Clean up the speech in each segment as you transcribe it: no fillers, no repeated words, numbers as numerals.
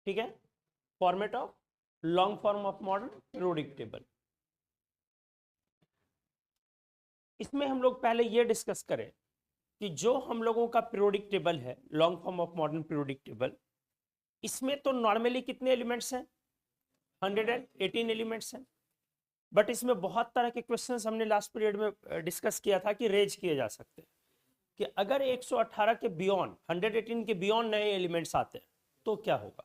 ठीक है, format of long form of modern periodic table. इसमें हम लोग पहले ये डिस्कस करें कि जो हम लोगों का पीरियोडिक टेबल है, long form of modern periodic table, इसमें तो नॉर्मली कितने एलिमेंट्स हैं? 118 एलिमेंट्स हैं। बट इसमें बहुत तरह के क्वेश्चंस हमने लास्ट पीरियड में डिस्कस किया था कि रेज किए जा सकते हैं कि अगर 118 के बियॉन्ड, 118 के बियॉन्ड नए एलिमेंट्स आते हैं तो क्या होगा,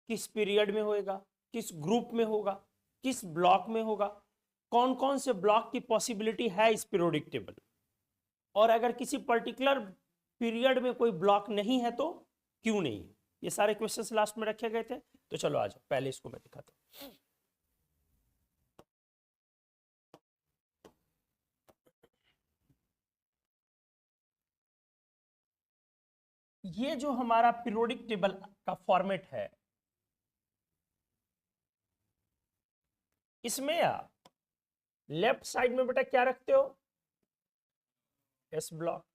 किस पीरियड में होएगा, किस ग्रुप में होगा, किस ब्लॉक में होगा, कौन कौन से ब्लॉक की पॉसिबिलिटी है इस पीरियोडिक टेबल, और अगर किसी पर्टिकुलर पीरियड में कोई ब्लॉक नहीं है तो क्यों नहीं है। ये सारे क्वेश्चंस लास्ट में रखे गए थे। तो चलो आ जाओ, पहले इसको मैं दिखाता हूं। ये जो हमारा पीरियोडिक टेबल का फॉर्मेट है, इसमें आप लेफ्ट साइड में बेटा क्या रखते हो? S block.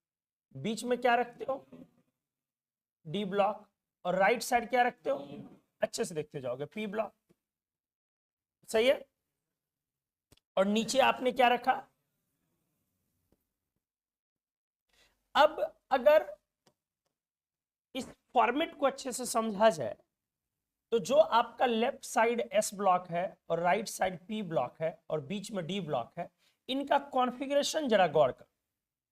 बीच में क्या रखते हो? D block. और राइट साइड क्या रखते हो? अच्छे से देखते जाओगे, पी ब्लॉक। सही है। और नीचे आपने क्या रखा? अब अगर इस फॉर्मेट को अच्छे से समझा जाए तो जो आपका लेफ्ट साइड एस ब्लॉक है और राइट साइड पी ब्लॉक है और बीच में डी ब्लॉक है, इनका कॉन्फ़िगरेशन जरा गौर कर।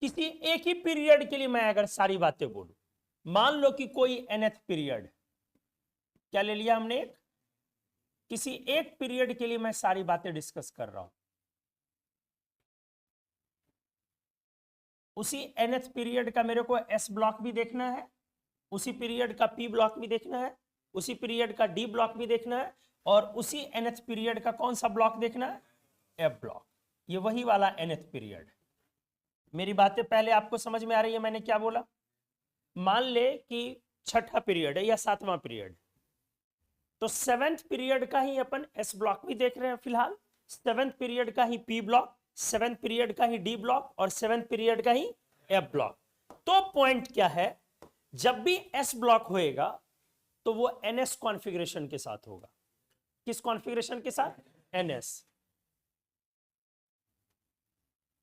किसी एक ही पीरियड के लिए मैं अगर सारी बातें बोलूं, मान लो कि कोई nth पीरियड, क्या ले लिया हमने? एक, किसी एक पीरियड के लिए मैं सारी बातें डिस्कस कर रहा हूं। उसी nth पीरियड का मेरे को एस ब्लॉक भी देखना है, उसी पीरियड का पी ब्लॉक भी देखना है, उसी पीरियड का डी ब्लॉक भी देखना है, और उसी nth पीरियड का कौन सा ब्लॉक देखना है? F block. ये वही वाला nth पीरियड। मेरी बातें पहले आपको समझ में आ रही है? मैंने क्या बोला? मान ले कि छठा पीरियड है या सातवां पीरियड, तो सेवेंथ पीरियड का ही अपन एस ब्लॉक भी देख रहे हैं फिलहाल, सेवेंथ पीरियड का ही पी ब्लॉक, सेवेंथ पीरियड का ही डी ब्लॉक, और सेवेंथ पीरियड का ही एफ ब्लॉक। तो पॉइंट क्या है, जब भी एस ब्लॉक होएगा तो वो एनएस कॉन्फ़िगरेशन के साथ होगा। किस कॉन्फ़िगरेशन के साथ? एनएस।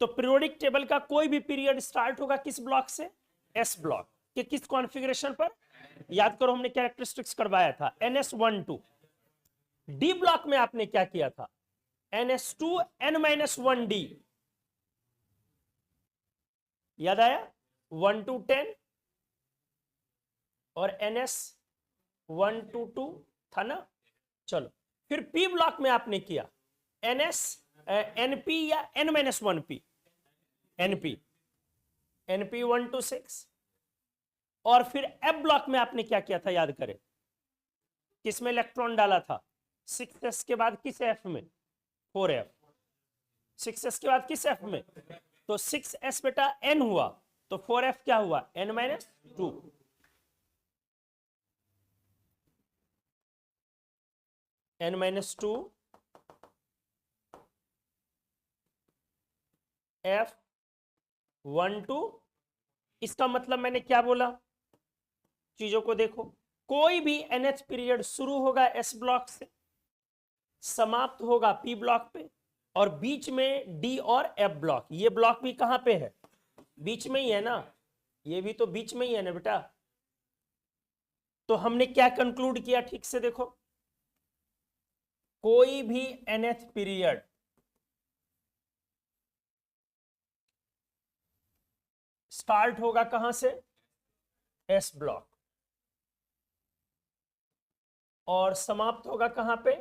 तो पीरियोडिक टेबल का कोई भी पीरियड स्टार्ट होगा किस ब्लॉक से? एस ब्लॉक के। किस कॉन्फ़िगरेशन पर? याद करो, हमने कैरेक्टरिस्टिक्स करवाया था, NS12। डी ब्लॉक में आपने क्या किया था? NS2 N-1D। याद आया? 1 to 10 और NS1 to 2 था ना। चलो, फिर पी ब्लॉक में आपने किया NP या N-1P, NP 1 to 6। और फिर एफ ब्लॉक में आपने क्या किया था? याद करें, किसमें इलेक्ट्रॉन डाला था? 6s के बाद किस एफ में? 4f। 6s के बाद किस एफ में? तो 6s बेटा n हुआ, तो 4f क्या हुआ? N-2। N-2 F1 2। इसका मतलब मैंने क्या बोला? चीजों को देखो, कोई भी nth पीरियड शुरू होगा एस ब्लॉक से, समाप्त होगा पी ब्लॉक पे, और बीच में डी और एफ ब्लॉक। ये ब्लॉक भी कहां पे है? बीच में ही है ना। ये भी तो बीच में ही है ना बेटा। तो हमने क्या कंक्लूड किया? ठीक से देखो, कोई भी nth पीरियड स्टार्ट होगा कहां से? एस ब्लॉक, और समाप्त होगा कहां पे?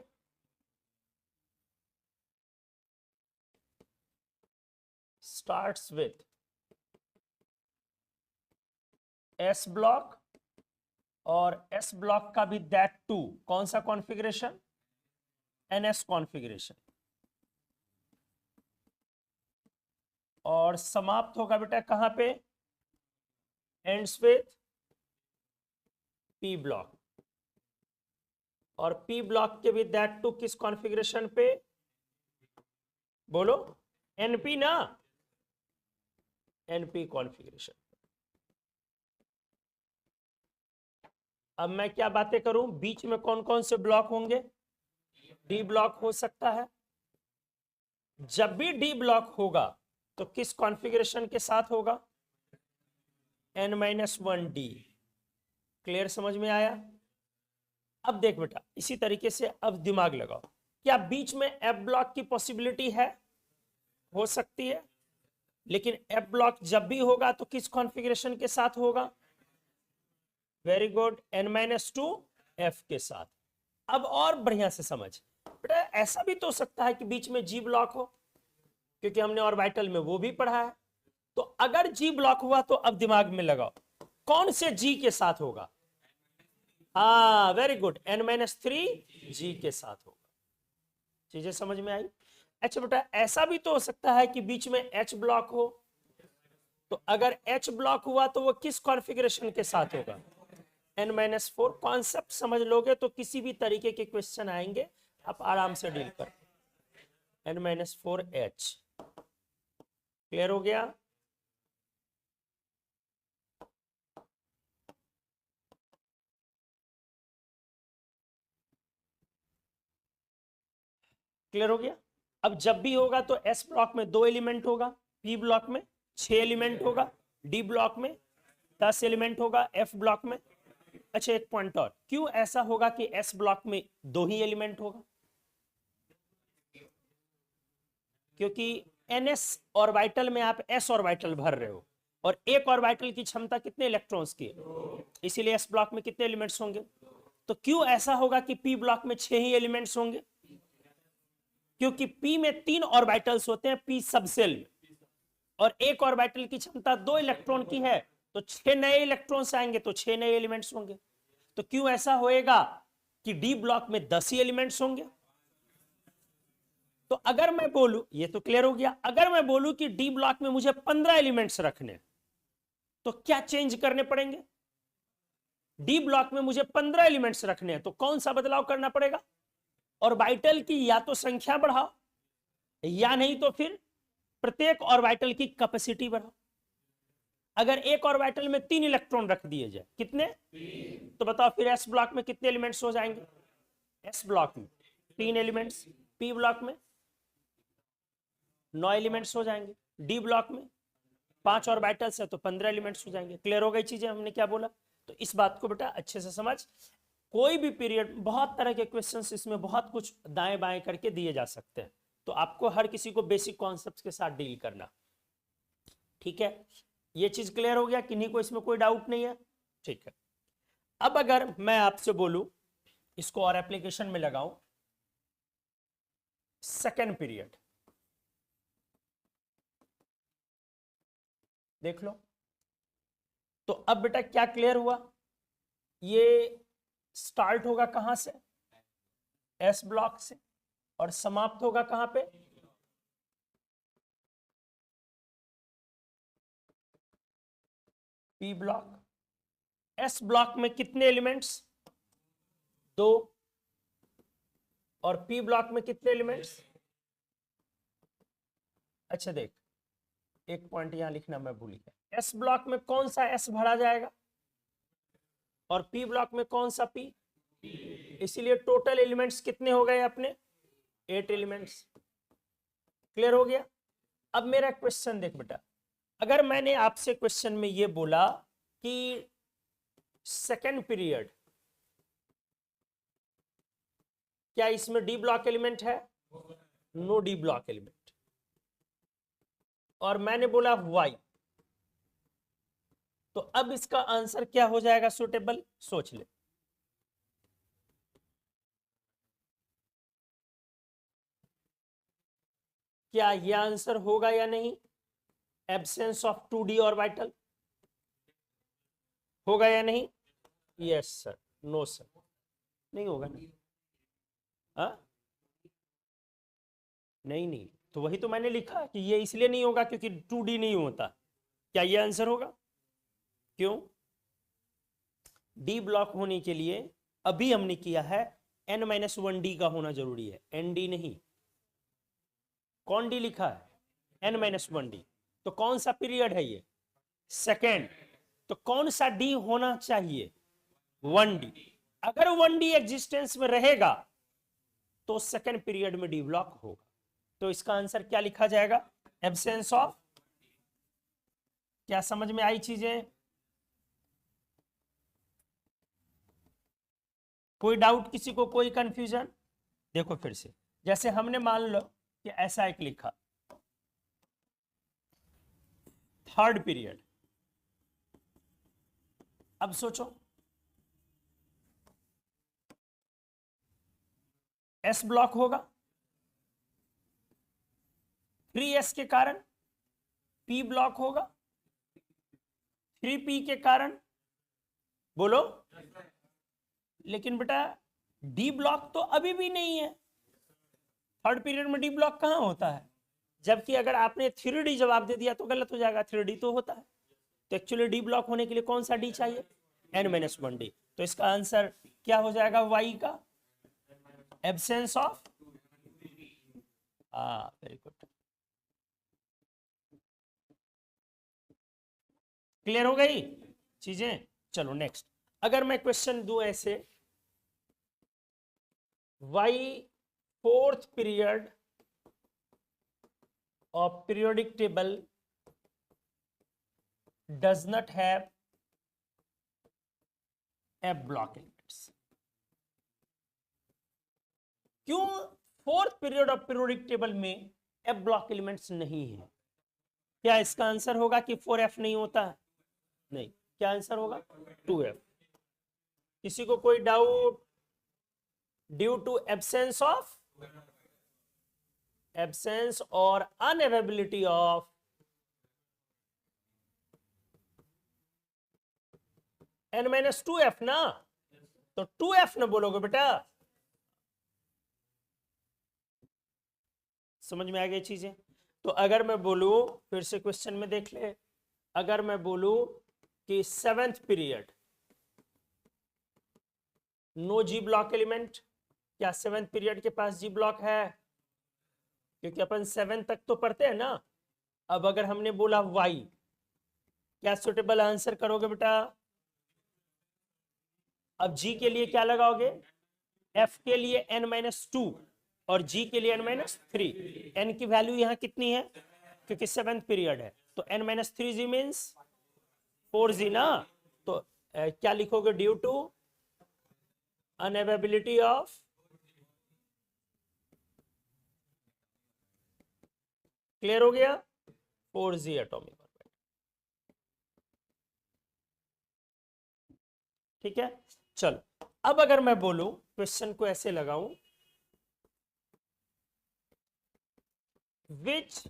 स्टार्ट्स विथ एस ब्लॉक, और एस ब्लॉक का भी दैट टू कौन सा कॉन्फ़िगरेशन? NS configuration. और समाप्त होगा बेटा कहां पे? एंड्स विथ पी ब्लॉक, और पी ब्लॉक के भी दैट टू किस कॉन्फ़िगरेशन पे? बोलो, एनपी ना, एनपी कॉन्फ़िगरेशन। अब मैं क्या बातें करूं, बीच में कौन कौन से ब्लॉक होंगे, डी ब्लॉक हो सकता है। जब भी डी ब्लॉक होगा तो किस कॉन्फ़िगरेशन के साथ होगा, n-1 डी। क्लियर, समझ में आया। अब देख बेटा, इसी तरीके से अब दिमाग लगाओ, क्या बीच में एफ ब्लॉक की पॉसिबिलिटी है, हो सकती है, लेकिन एफ ब्लॉक जब भी होगा तो किस कॉन्फ़िगरेशन के साथ होगा, वेरी गुड, n-2 एफ के साथ। अब और बढ़िया से समझ बेटा, ऐसा भी तो हो सकता है कि बीच में जी ब्लॉक हो, क्योंकि हमने ऑर्बिटल में वो भी पढ़ा है। तो अगर जी ब्लॉक हुआ तो अब दिमाग में लगाओ कौन से जी के साथ होगा, हाँ वेरी गुड, n-3 जी के साथ होगा। चीजें समझ में आई। अच्छा बेटा, ऐसा भी तो हो सकता है कि बीच में H ब्लॉक हो, तो अगर H ब्लॉक हुआ तो वो किस कॉन्फ़िगरेशन के साथ होगा, n-4। कॉन्सेप्ट समझ लोगे तो किसी भी तरीके के क्वेश्चन आएंगे आप आराम से डील कर, n-4H। क्लियर हो गया। क्लियर हो गया। अब जब भी होगा तो एस ब्लॉक में 2 एलिमेंट होगा, पी ब्लॉक में 6 एलिमेंट होगा, डी ब्लॉक में 10 एलिमेंट होगा, एफ ब्लॉक में। अच्छा एक पॉइंट और, क्यों ऐसा होगा कि एस ब्लॉक में 2 ही एलिमेंट होगा, क्योंकि एनएस ऑर्बिटल में आप एस ऑर्बिटल भर रहे हो और एक ऑर्बिटल की क्षमता कितने इलेक्ट्रॉन्स की है, इसीलिए एस ब्लॉक में कितने एलिमेंट्स होंगे। तो क्यों ऐसा होगा कि पी ब्लॉक में 6 ही एलिमेंट्स होंगे, क्योंकि पी में 3 ऑर्बिटल्स होते हैं पी सबसेल में, और एक ऑर्बिटल की क्षमता 2 इलेक्ट्रॉन की है, तो 6 नए इलेक्ट्रॉन्स आएंगे तो 6 नए एलिमेंट्स होंगे। तो क्यों ऐसा होएगा कि डी ब्लॉक में 10 ही एलिमेंट्स होंगे। तो अगर मैं बोलूं, ये तो क्लियर हो गया, अगर मैं बोलूं कि डी ब्लॉक में मुझे 15 एलिमेंट्स रखने, तो क्या चेंज करने पड़ेंगे, डी ब्लॉक में मुझे 15 एलिमेंट्स रखने हैं तो कौन सा बदलाव करना पड़ेगा, ऑर्बिटल की या तो संख्या बढ़ाओ या नहीं तो फिर प्रत्येक ऑर्बिटल की कैपेसिटी बढ़ाओ। अगर एक ऑर्बिटल में 3 इलेक्ट्रॉन रख दिए जाए, कितने, तो बताओ फिर एस ब्लॉक में कितने एलिमेंट्स हो जाएंगे, एस ब्लॉक में 3 एलिमेंट्स, पी ब्लॉक में 9 एलिमेंट्स हो जाएंगे, डी ब्लॉक में 5 ऑर्बिटल्स है तो 15 एलिमेंट्स हो जाएंगे। क्लियर हो गई चीजें, हमने क्या बोला। तो इस बात को बेटा अच्छे से समझ, कोई भी पीरियड, बहुत तरह के क्वेश्चंस इसमें बहुत कुछ दाएं बाएं करके दिए जा सकते हैं, तो आपको हर किसी को बेसिक कॉन्सेप्ट्स के साथ डील करना, ठीक है। ये चीज क्लियर हो गया, किन्हीं को इसमें कोई डाउट नहीं है, ठीक है। अब अगर मैं आपसे बोलूं, इसको और एप्लीकेशन में लगाऊं, सेकेंड पीरियड, देख लो। तो अब बेटा क्या क्लियर हुआ, ये स्टार्ट होगा कहां से, एस ब्लॉक से, और समाप्त होगा कहां पे, पी ब्लॉक। एस ब्लॉक में कितने एलिमेंट्स, 2, और पी ब्लॉक में कितने एलिमेंट्स। अच्छा देख, एक पॉइंट यहां लिखना मैं भूल गया, एस ब्लॉक में कौन सा एस भरा जाएगा और पी ब्लॉक में कौन सा पी, इसीलिए टोटल एलिमेंट्स कितने हो गए अपने, 8 एलिमेंट्स। क्लियर हो गया। अब मेरा क्वेश्चन देख बेटा, अगर मैंने आपसे क्वेश्चन में ये बोला कि सेकेंड पीरियड, क्या इसमें डी ब्लॉक एलिमेंट है, नो डी ब्लॉक एलिमेंट, और मैंने बोला वाई, तो अब इसका आंसर क्या हो जाएगा सुटेबल, सोच ले। क्या यह आंसर होगा या नहीं, एब्सेंस ऑफ 2D ऑर्बिटल, होगा या नहीं, यस सर, नो सर, नहीं होगा ना, हाँ नहीं नहीं, तो वही तो मैंने लिखा कि ये इसलिए नहीं होगा क्योंकि 2D नहीं होता। क्या ये आंसर होगा, क्यों, डी ब्लॉक होने के लिए अभी हमने किया है n-1D का होना जरूरी है, ND नहीं। कौन डी लिखा है, n-1D, तो कौन सा पीरियड है ये, सेकेंड, तो कौन सा डी होना चाहिए, 1D। अगर 1D एग्जिस्टेंस में रहेगा तो सेकेंड पीरियड में डी ब्लॉक होगा। तो इसका आंसर क्या लिखा जाएगा? Absence of. क्या समझ में आई चीजें? कोई डाउट किसी को, कोई कंफ्यूजन? देखो फिर से, जैसे हमने मान लो कि ऐसा एक लिखा, थर्ड पीरियड। अब सोचो, एस ब्लॉक होगा, 3s के कारण पी ब्लॉक होगा, 3p के कारण, बोलो। लेकिन बेटा डी ब्लॉक तो अभी भी नहीं है। थर्ड पीरियड में डी ब्लॉक कहां होता है? जबकि अगर आपने 3D जवाब दे दिया तो गलत हो जाएगा, 3D तो होता है। तो एक्चुअली डी ब्लॉक होने के लिए कौन सा डी चाहिए? n-1d। तो इसका आंसर क्या हो जाएगा? y का absence of. Very good, clear हो गई चीजें? चलो नेक्स्ट, अगर मैं क्वेश्चन दूं ऐसे, why fourth period of periodic table does not have f block elements. क्यों fourth period of periodic table में एफ ब्लॉक एलिमेंट्स नहीं है? क्या इसका आंसर होगा कि 4f नहीं होता है? नहीं, क्या आंसर होगा? 2f। किसी को कोई doubt? Due to absence of, absence और अनअवेलेबिलिटी ऑफ n-2f ना, तो 2f ना बोलोगे बेटा। समझ में आ गई चीजें? तो अगर मैं बोलूं, फिर से क्वेश्चन में देख ले, अगर मैं बोलूं कि सेवेंथ पीरियड नो जी ब्लॉक एलिमेंट, क्या सेवेंथ पीरियड के पास जी ब्लॉक है? क्योंकि अपन 7 तक तो पढ़ते हैं ना। अब अगर हमने बोला y, क्या सुटेबल आंसर करोगे बेटा? अब g के लिए क्या लगाओगे? f के लिए n-2 और g के लिए n-3। n की वैल्यू यहां कितनी है? क्योंकि 7th पीरियड है, तो n-3g मीन्स 4g ना। तो क्या लिखोगे? Due to unavailability of, clear हो गया? 4g atomic orbit. ठीक है, चलो अब अगर मैं बोलूं, क्वेश्चन को ऐसे लगाऊं, which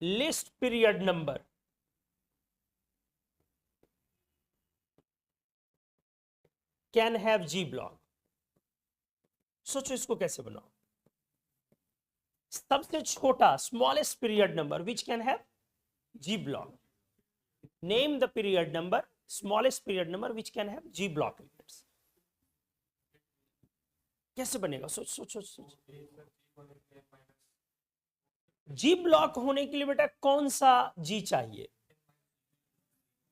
least period number can have G block. सोचो इसको कैसे बनाओ। सबसे छोटा smallest period number which can have G block. Name the period number, smallest period number which can have G block elements. कैसे बनेगा? सोच सोच सोच सोच। जी ब्लॉक होने के लिए बेटा कौन सा जी चाहिए?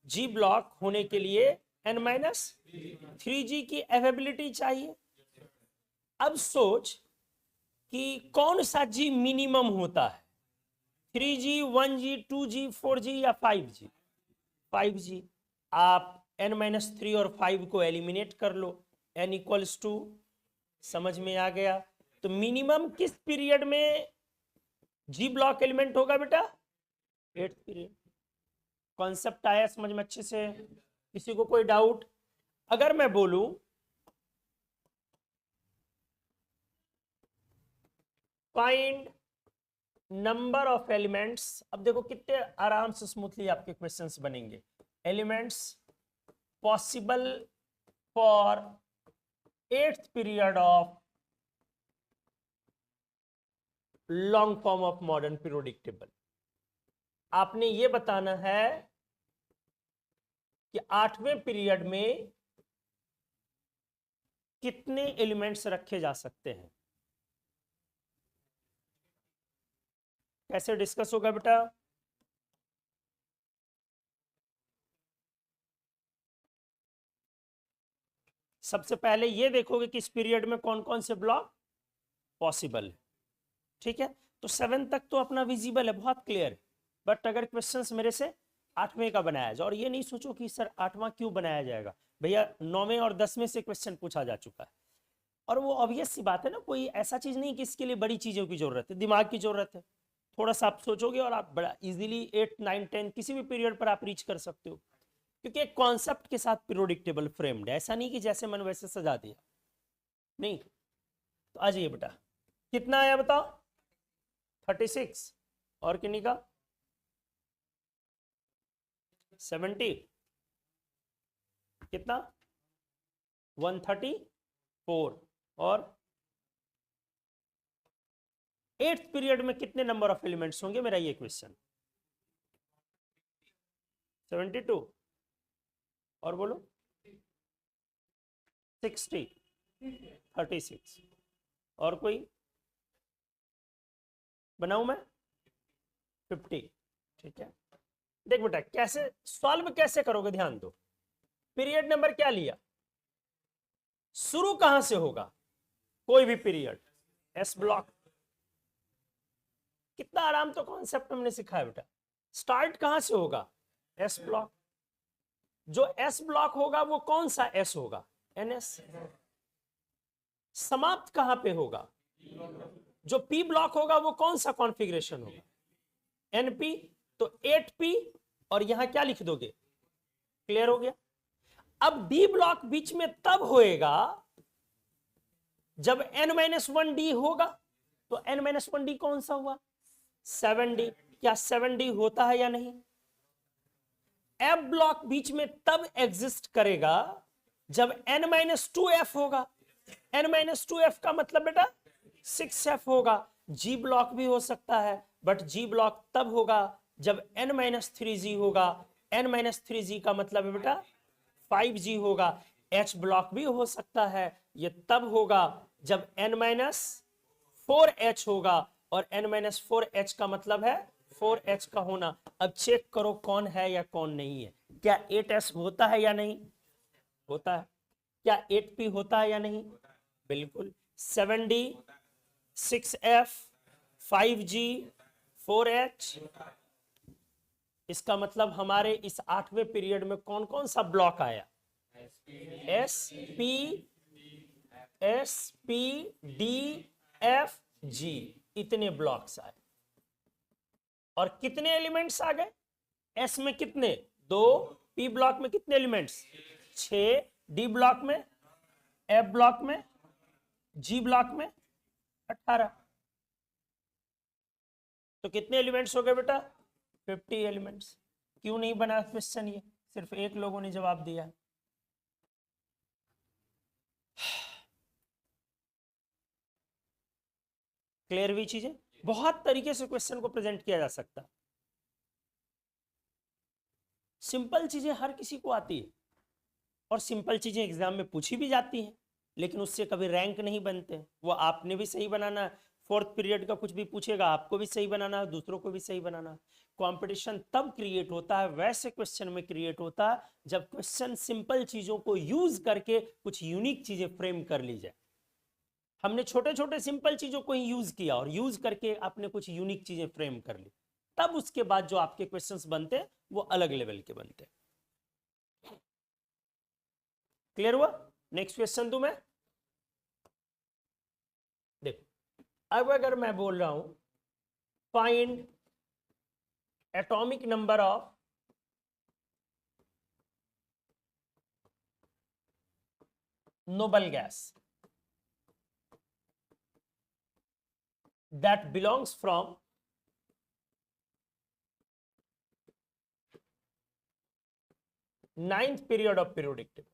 जी ब्लॉक होने के लिए n-3g की अवेलेबिलिटी चाहिए। अब सोच कि कौन सा जी मिनिमम होता है? 3g, 1g, 2g, 4g या 5g? 5g। आप n-3 और 5 को एलिमिनेट कर लो, n इक्वल्स टू, समझ में आ गया? तो मिनिमम किस पीरियड में जी ब्लॉक एलिमेंट होगा बेटा? 8th period. कॉन्सेप्ट आया समझ में अच्छे से? किसी को कोई डाउट? अगर मैं बोलूं फाइंड नंबर ऑफ एलिमेंट्स, अब देखो कितने आराम से स्मूथली आपके क्वेश्चंस बनेंगे। Elements possible for 8th period of long form of modern periodic table. आपने ये बताना है कि 8वें पीरियड में कितने एलिमेंट्स रखे जा सकते हैं। कैसे डिस्कस होगा बेटा? सबसे पहले ये देखोगे कि इस पीरियड में कौन कौन से ब्लॉक पॉसिबल है। ठीक है, तो 7 तक तो अपना विजिबल है, बहुत क्लियर है। बट अगर क्वेश्चंस मेरे से 8वें का बनाया जाए, और ये नहीं सोचो कि सर 8वां क्यों बनाया जाएगा, भैया 9वें और 10वें से क्वेश्चन पूछा जा चुका है। और वो ऑब्वियस सी बात है ना, कोई ऐसा चीज नहीं कि इसके लिए बड़ी चीजों की जरूरत है, दिमाग की जरूरत है। थोड़ा सा आप सोचोगे और आप बड़ा इजीली 8 9 10 किसी भी पीरियड पर आप रीच कर सकते हो, क्योंकि एक कॉन्सेप्ट के साथ पीरियोडिक टेबल फ्रेम्ड है, ऐसा नहीं कि जैसे मन वैसे सजा दिया, नहीं। तो आ जाइए बेटा, कितना आया बताओ? 36। और किन्हीं का 70, कितना 134। और 8th पीरियड में कितने नंबर ऑफ एलिमेंट्स होंगे, मेरा ये क्वेश्चन। 72। और बोलो 60, 36। और कोई बनाऊं मैं? 50। ठीक है, देख बेटा कैसे सॉल्व कैसे करोगे, ध्यान दो। पीरियड नंबर क्या लिया, शुरू कहां से होगा, कोई भी पीरियड एस ब्लॉक। कितना आराम तो कॉन्सेप्ट हमने सिखाया बेटा। स्टार्ट कहां से होगा, एस ब्लॉक। जो एस ब्लॉक होगा वो कौन सा एस होगा, एनएस। समाप्त कहां पे होगा, जो पी ब्लॉक होगा वो कौन सा कॉन्फ़िगरेशन होगा, एनपी। तो 8p, और यहां क्या लिख दोगे, क्लियर हो गया। अब डी ब्लॉक बीच में तब होएगा जब n-1d होगा। तो n-1d कौन सा हुआ, 7d। क्या 7d होता है या नहीं? एफ ब्लॉक बीच में तब एग्जिस्ट करेगा जब n-2f होगा। n-2f का मतलब बेटा 6f होगा। जी ब्लॉक भी हो सकता है, बट जी ब्लॉक तब होगा जब n-3g होगा। n-3g का मतलब है बेटा 5g होगा। एच ब्लॉक भी हो सकता है, ये तब होगा जब n-4h होगा, और n-4h का मतलब है 4h का होना। अब चेक करो कौन है या कौन नहीं है। क्या 8s होता है या नहीं होता है? क्या 8p होता है या नहीं? बिल्कुल। 7d, 6f, 5g, 4h। इसका मतलब हमारे इस 8वें पीरियड में कौन कौन सा ब्लॉक आया, S P, S P D F G, इतने ब्लॉक्स आए। और कितने एलिमेंट्स आ गए, एस में कितने, 2, पी ब्लॉक में कितने एलिमेंट्स, 6, डी ब्लॉक में, एफ ब्लॉक में, जी ब्लॉक में 18। तो कितने एलिमेंट्स हो गए बेटा, 50 एलिमेंट्स। क्यों नहीं बना क्वेश्चन, ये सिर्फ एक लोगों ने जवाब दिया। क्लियर हुई चीजें? बहुत तरीके से क्वेश्चन को प्रेजेंट किया जा सकता है। सिंपल चीजें हर किसी को आती है, और सिंपल चीजें एग्जाम में पूछी भी जाती हैं, लेकिन उससे कभी रैंक नहीं बनते। वो आपने भी सही बनाना है, 4th पीरियड का कुछ भी पूछेगा आपको भी सही बनाना है, दूसरों को भी सही बनाना है। कंपटीशन तब क्रिएट होता है, वैसे क्वेश्चन में क्रिएट होता है जब क्वेश्चन सिंपल चीजों को यूज करके कुछ यूनिक चीजें फ्रेम कर ली जाए। हमने छोटे छोटे सिंपल चीजों को ही यूज किया, और यूज करके आपने कुछ यूनिक चीजें फ्रेम कर ली, तब उसके बाद जो आपके क्वेश्चंस बनते हैं वो अलग लेवल के बनते हैं। क्लियर हुआ? नेक्स्ट क्वेश्चन दूं मैं, देखो। अब अगर मैं बोल रहा हूं find atomic number of noble gas that belongs from ninth period of periodic table।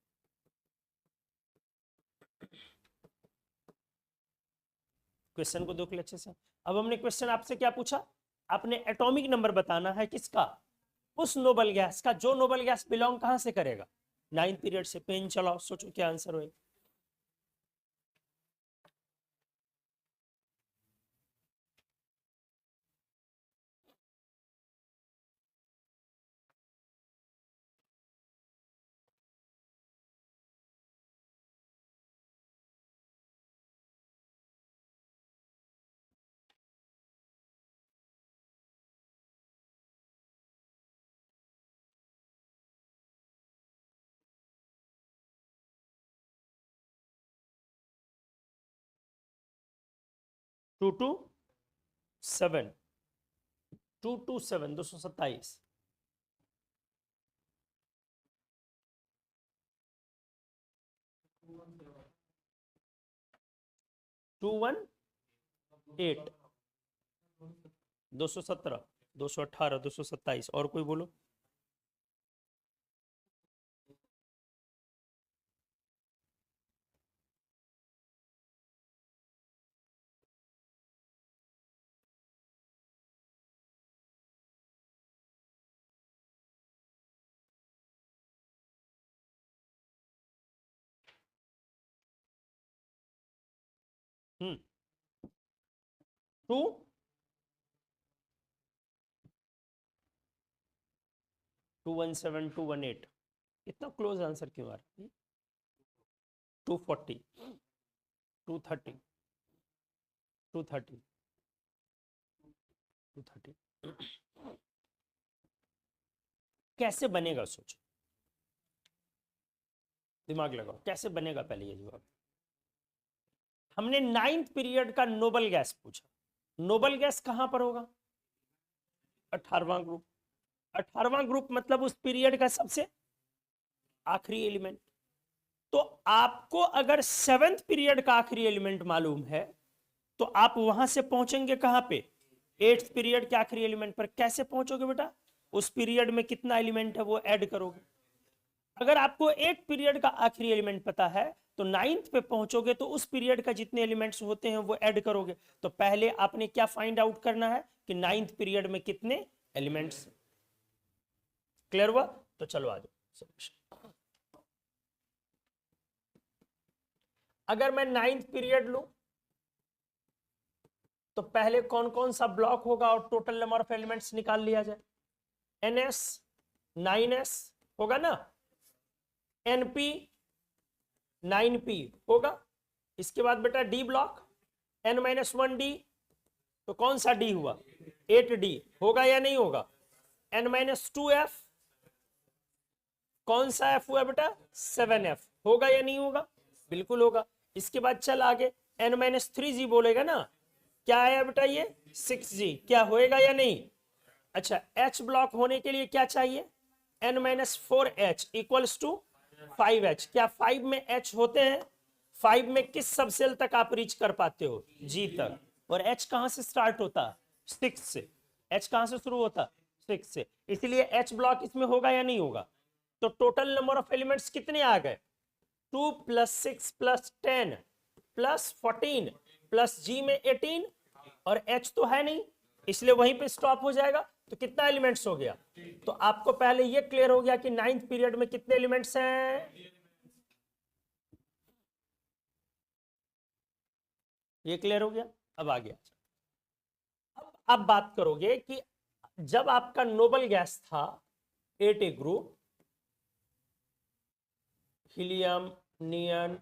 Question को देख ले अच्छे से। अब हमने क्वेश्चन आपसे क्या पूछा, आपने एटॉमिक नंबर बताना है किसका, उस नोबल गैस का जो नोबल गैस बिलोंग कहां से करेगा, 9th पीरियड से। पेन चलाओ, सोचो क्या आंसर होगा। 227 227 227 218 217 218 227 और कोई बोलो। हम्म 2 217 218 इतना क्लोज आंसर क्यों आ रहा है? 240 230 230 230 कैसे बनेगा सोचो, दिमाग लगाओ कैसे बनेगा पहले ये जवाब। हमने 9th पीरियड का नोबल गैस पूछा, नोबल गैस कहां पर होगा? 18वां ग्रुप। 18वां ग्रुप मतलब उस पीरियड का सबसे आखिरी एलिमेंट। तो आपको अगर 7th पीरियड का आखिरी एलिमेंट मालूम है तो आप वहां से पहुंचेंगे कहां पे? 8th पीरियड के आखिरी एलिमेंट पर। कैसे पहुंचोगे बेटा? उस पीरियड में कितना एलिमेंट है वो ऐड करोगे। अगर आपको 8th पीरियड का आखिरी एलिमेंट पता है तो 9th पे पहुंचोगे तो उस पीरियड का जितने एलिमेंट्स होते हैं वो ऐड करोगे। तो पहले आपने क्या फाइंड आउट करना है कि 9th पीरियड में कितने एलिमेंट्स। क्लियर हुआ? तो चलो आ जाओ। अगर मैं 9th पीरियड लूं तो पहले कौन कौन सा ब्लॉक होगा और टोटल नंबर ऑफ एलिमेंट्स निकाल लिया जाए। NS 9S होगा ना, NP 9P होगा। इसके बाद बेटा D ब्लॉक N-1D, तो कौन सा D हुआ? 8D होगा या नहीं होगा? N-2F, कौन सा F हुआ बेटा? 7F होगा या नहीं होगा? बिल्कुल होगा। इसके बाद चल आगे, N-3G बोलेगा ना, क्या आया बेटा ये? 6G, क्या होएगा या नहीं? अच्छा, H ब्लॉक होने के लिए क्या चाहिए? N-4H equals to 5H। क्या 5 में H होते हैं? 5 में किस सब सेल तक आप रीच कर पाते हो? G तक। और H कहां से स्टार्ट होता? 6 से। H कहां से शुरू होता? 6 से। इसलिए H ब्लॉक इसमें होगा या नहीं होगा? तो टोटल नंबर ऑफ एलिमेंट्स कितने आ गए? 2 + 6 + 10 + 14 प्लस G में 18 और H तो है नहीं इसलिए वहीं पे स्टॉप हो जाएगा। तो कितना एलिमेंट्स हो गया? तो आपको पहले ये क्लियर हो गया कि 9th पीरियड में कितने एलिमेंट्स हैं। ये क्लियर हो गया। अब आ गया। अब आप बात करोगे कि जब आपका नोबल गैस था 8A group, helium, neon,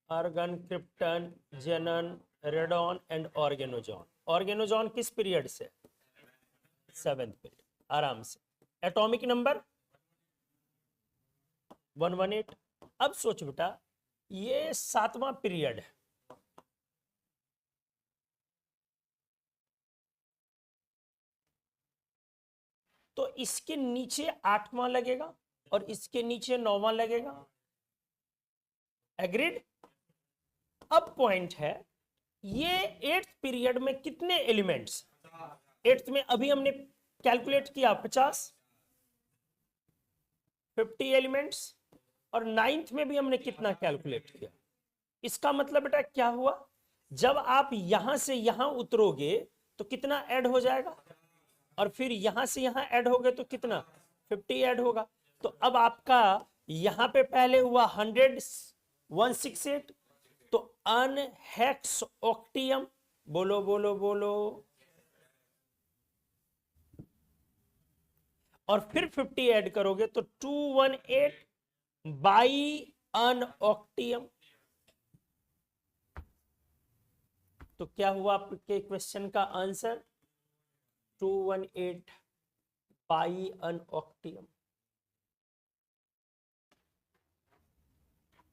argon, krypton, xenon, radon and oganesson. Oganesson किस पीरियड से? 7th period. आराम से। Atomic number 118। अब सोच बेटा, ये 7वां पीरियड है, तो इसके नीचे 8वां लगेगा और इसके नीचे 9वां लगेगा। एग्रीड? अब पॉइंट है, ये 8th पीरियड में कितने एलिमेंट्स? 8th में अभी हमने कैलकुलेट किया 50 एलिमेंट्स, और 9th में भी हमने कितना कैलकुलेट किया। इसका मतलब बेटा क्या हुआ? जब आप यहां से यहां उतरोगे तो कितना ऐड हो जाएगा, और फिर यहां से यहां ऐड हो गए तो कितना? 50 ऐड होगा। तो अब आपका यहां पे पहले हुआ 100 168, तो अनहेक्स ऑक्टियम, बोलो बोलो बोलो, और फिर 50 ऐड करोगे तो 218 बाई अनऑक्टियम। तो क्या हुआ आपके क्वेश्चन का आंसर? 218 बाई अनऑक्टियम।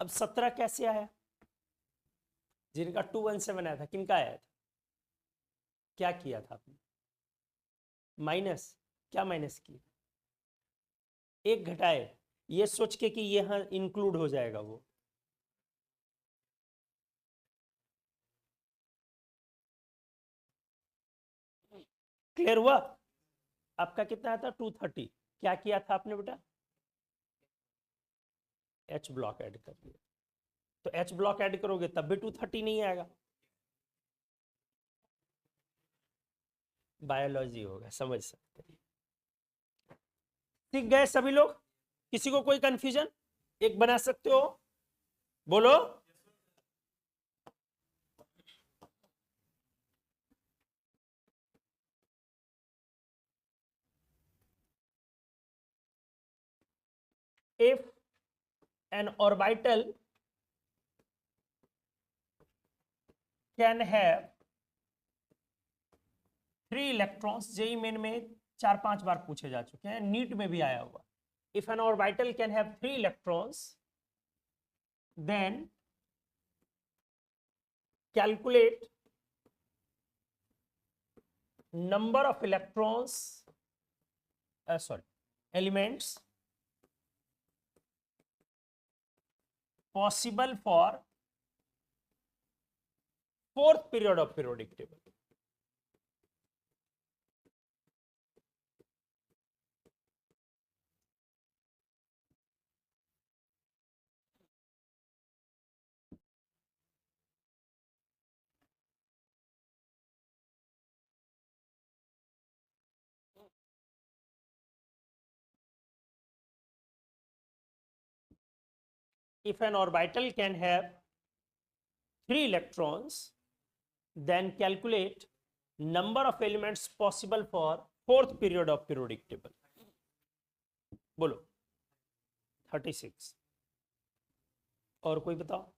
अब 17 कैसे आया? जिनका 217 आया था, किनका आया था? क्या किया था आपने? माइनस, क्या माइनस किया? एक घटाए, ये सोच के कि यहां इंक्लूड हो जाएगा वो। क्लियर हुआ? आपका कितना था? 230। क्या किया था आपने बेटा? एच ब्लॉक ऐड कर दिया। तो एच ब्लॉक ऐड करोगे तब भी 230 नहीं आएगा। बायोलॉजी होगा, समझ सकते हैं। ठीक गए सभी लोग? किसी को कोई कंफ्यूजन? एक बना सकते हो, बोलो। if an orbital can have 3 electrons, JEE Main में 4-5 बार पूछे जा चुके हैं, नीट में भी आया हुआ। If N orbital can have 3 electrons then calculate number of electrons, elements possible for 4th period of periodic table. If an orbital can have 3 electrons, then calculate number of elements possible for 4th period of periodic table. बोलो। 36। और कोई बताओ?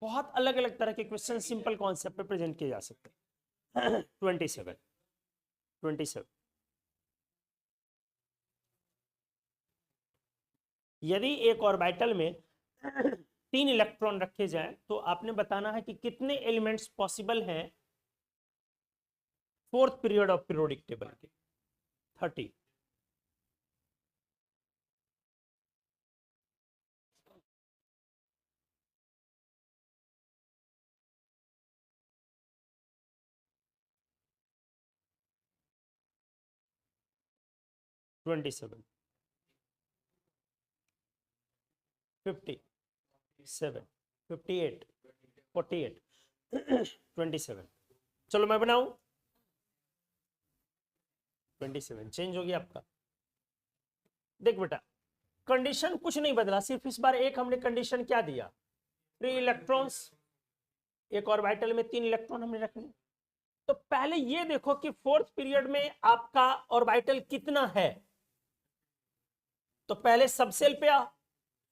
बहुत अलग अलग तरह के question simple concept पे प्रेजेंट किए जा सकते हैं। 27। यदि एक ऑर्बिटल में 3 इलेक्ट्रॉन रखे जाएं तो आपने बताना है कि कितने एलिमेंट्स पॉसिबल हैं 4th period of periodic table के। 30। (27) 57 58 48 27। चलो मैं बनाऊं। 27 चेंज हो गया आपका। देख बेटा, कंडीशन कुछ नहीं बदला, सिर्फ इस बार एक हमने कंडीशन क्या दिया, 3 इलेक्ट्रॉन्स, एक ऑर्बिटल में 3 इलेक्ट्रॉन हमने रखने। तो पहले ये देखो कि 4th पीरियड में आपका ऑर्बिटल कितना है। तो पहले सबसेल पे आओ,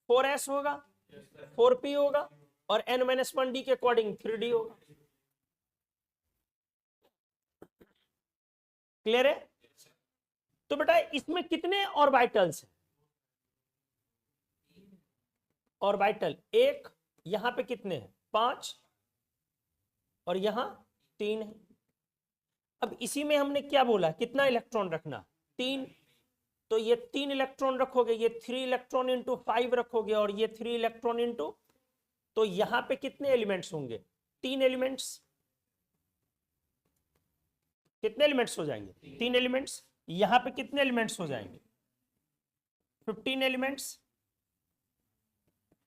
4s होगा, 4p होगा, और n-1d के अकॉर्डिंग 3d होगा। क्लियर है? तो बेटा इसमें कितने ऑर्बिटल्स हैं? ऑर्बिटल एक, यहां पे कितने हैं? 5, और यहां 3 है। अब इसी में हमने क्या बोला, कितना इलेक्ट्रॉन रखना? 3। तो ये 3 इलेक्ट्रॉन रखोगे, ये 3 इलेक्ट्रॉन इंटू 5 रखोगे, और ये 3 इलेक्ट्रॉन इंटू, तो यहां पे कितने एलिमेंट्स होंगे? 3 एलिमेंट्स। कितने एलिमेंट्स हो जाएंगे? 3 एलिमेंट्स। यहां पे कितने एलिमेंट्स हो जाएंगे? 15 एलिमेंट्स।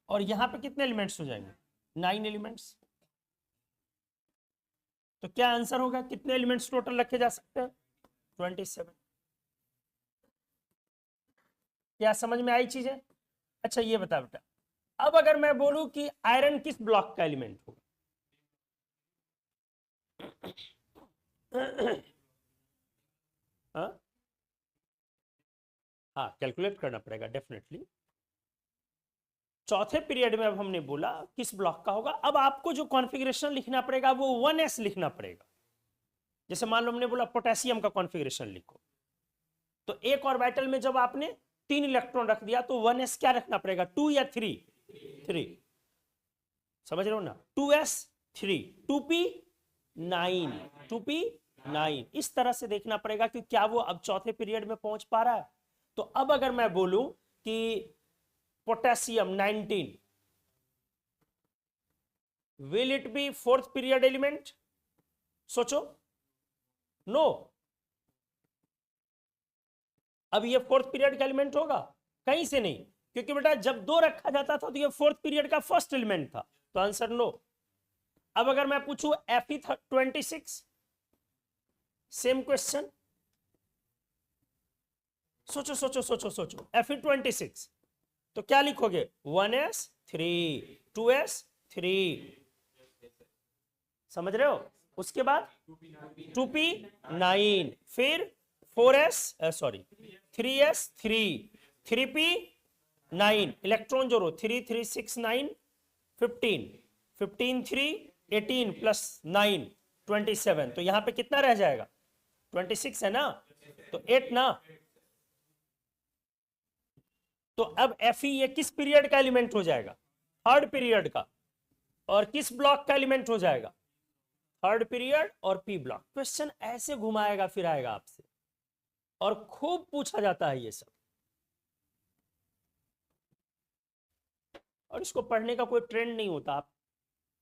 और यहां पे कितने एलिमेंट्स हो जाएंगे? 9 एलिमेंट्स। तो क्या आंसर होगा? कितने एलिमेंट्स टोटल रखे जा सकते हैं? 27। क्या समझ में आई चीजें? अच्छा ये बता बेटा, अब अगर मैं बोलूं कि आयरन किस ब्लॉक का एलिमेंट होगा? हाँ हाँ, कैलकुलेट करना पड़ेगा डेफिनेटली। चौथे पीरियड में अब हमने बोला किस ब्लॉक का होगा। अब आपको जो कॉन्फ़िगरेशन लिखना पड़ेगा वो 1s लिखना पड़ेगा। जैसे मान लो हमने बोला पोटेशियम का कॉन्फ़िगरेशन लिखो, तो एक ऑर्बिटल में जब आपने 3 इलेक्ट्रॉन रख दिया तो 1s क्या रखना पड़ेगा? 2 या 3? 3। समझ रहे हो ना, 2s3, 2p9, 2p9, इस तरह से देखना पड़ेगा कि क्या वो अब चौथे पीरियड में पहुंच पा रहा है। तो अब अगर मैं बोलूं कि potassium 19, will it be fourth period element? सोचो, नो। अब ये फोर्थ पीरियड का एलिमेंट होगा? कहीं से नहीं, क्योंकि बेटा जब 2 रखा जाता था तो ये फोर्थ पीरियड का फर्स्ट एलिमेंट था, तो आंसर नो। अब अगर मैं पूछूं Fe26, सेम क्वेश्चन, सोचो सोचो सोचो सोचो, Fe26 तो क्या लिखोगे? 1s3, 2s3, समझ रहे हो? उसके बाद 2p9, फिर 3s3, 3p9, इलेक्ट्रॉन जोड़ो, 3 3 6 9 15, 15 3 18 प्लस 9 27, तो यहां पे कितना रह जाएगा? 26 है ना, तो 8 ना। तो अब Fe ये किस पीरियड का एलिमेंट हो जाएगा? थर्ड पीरियड का। और किस ब्लॉक का एलिमेंट हो जाएगा? थर्ड पीरियड और पी ब्लॉक। क्वेश्चन ऐसे घुमाएगा फिर आएगा आपसे, और खूब पूछा जाता है ये सब, और इसको पढ़ने का कोई ट्रेंड नहीं होता। आप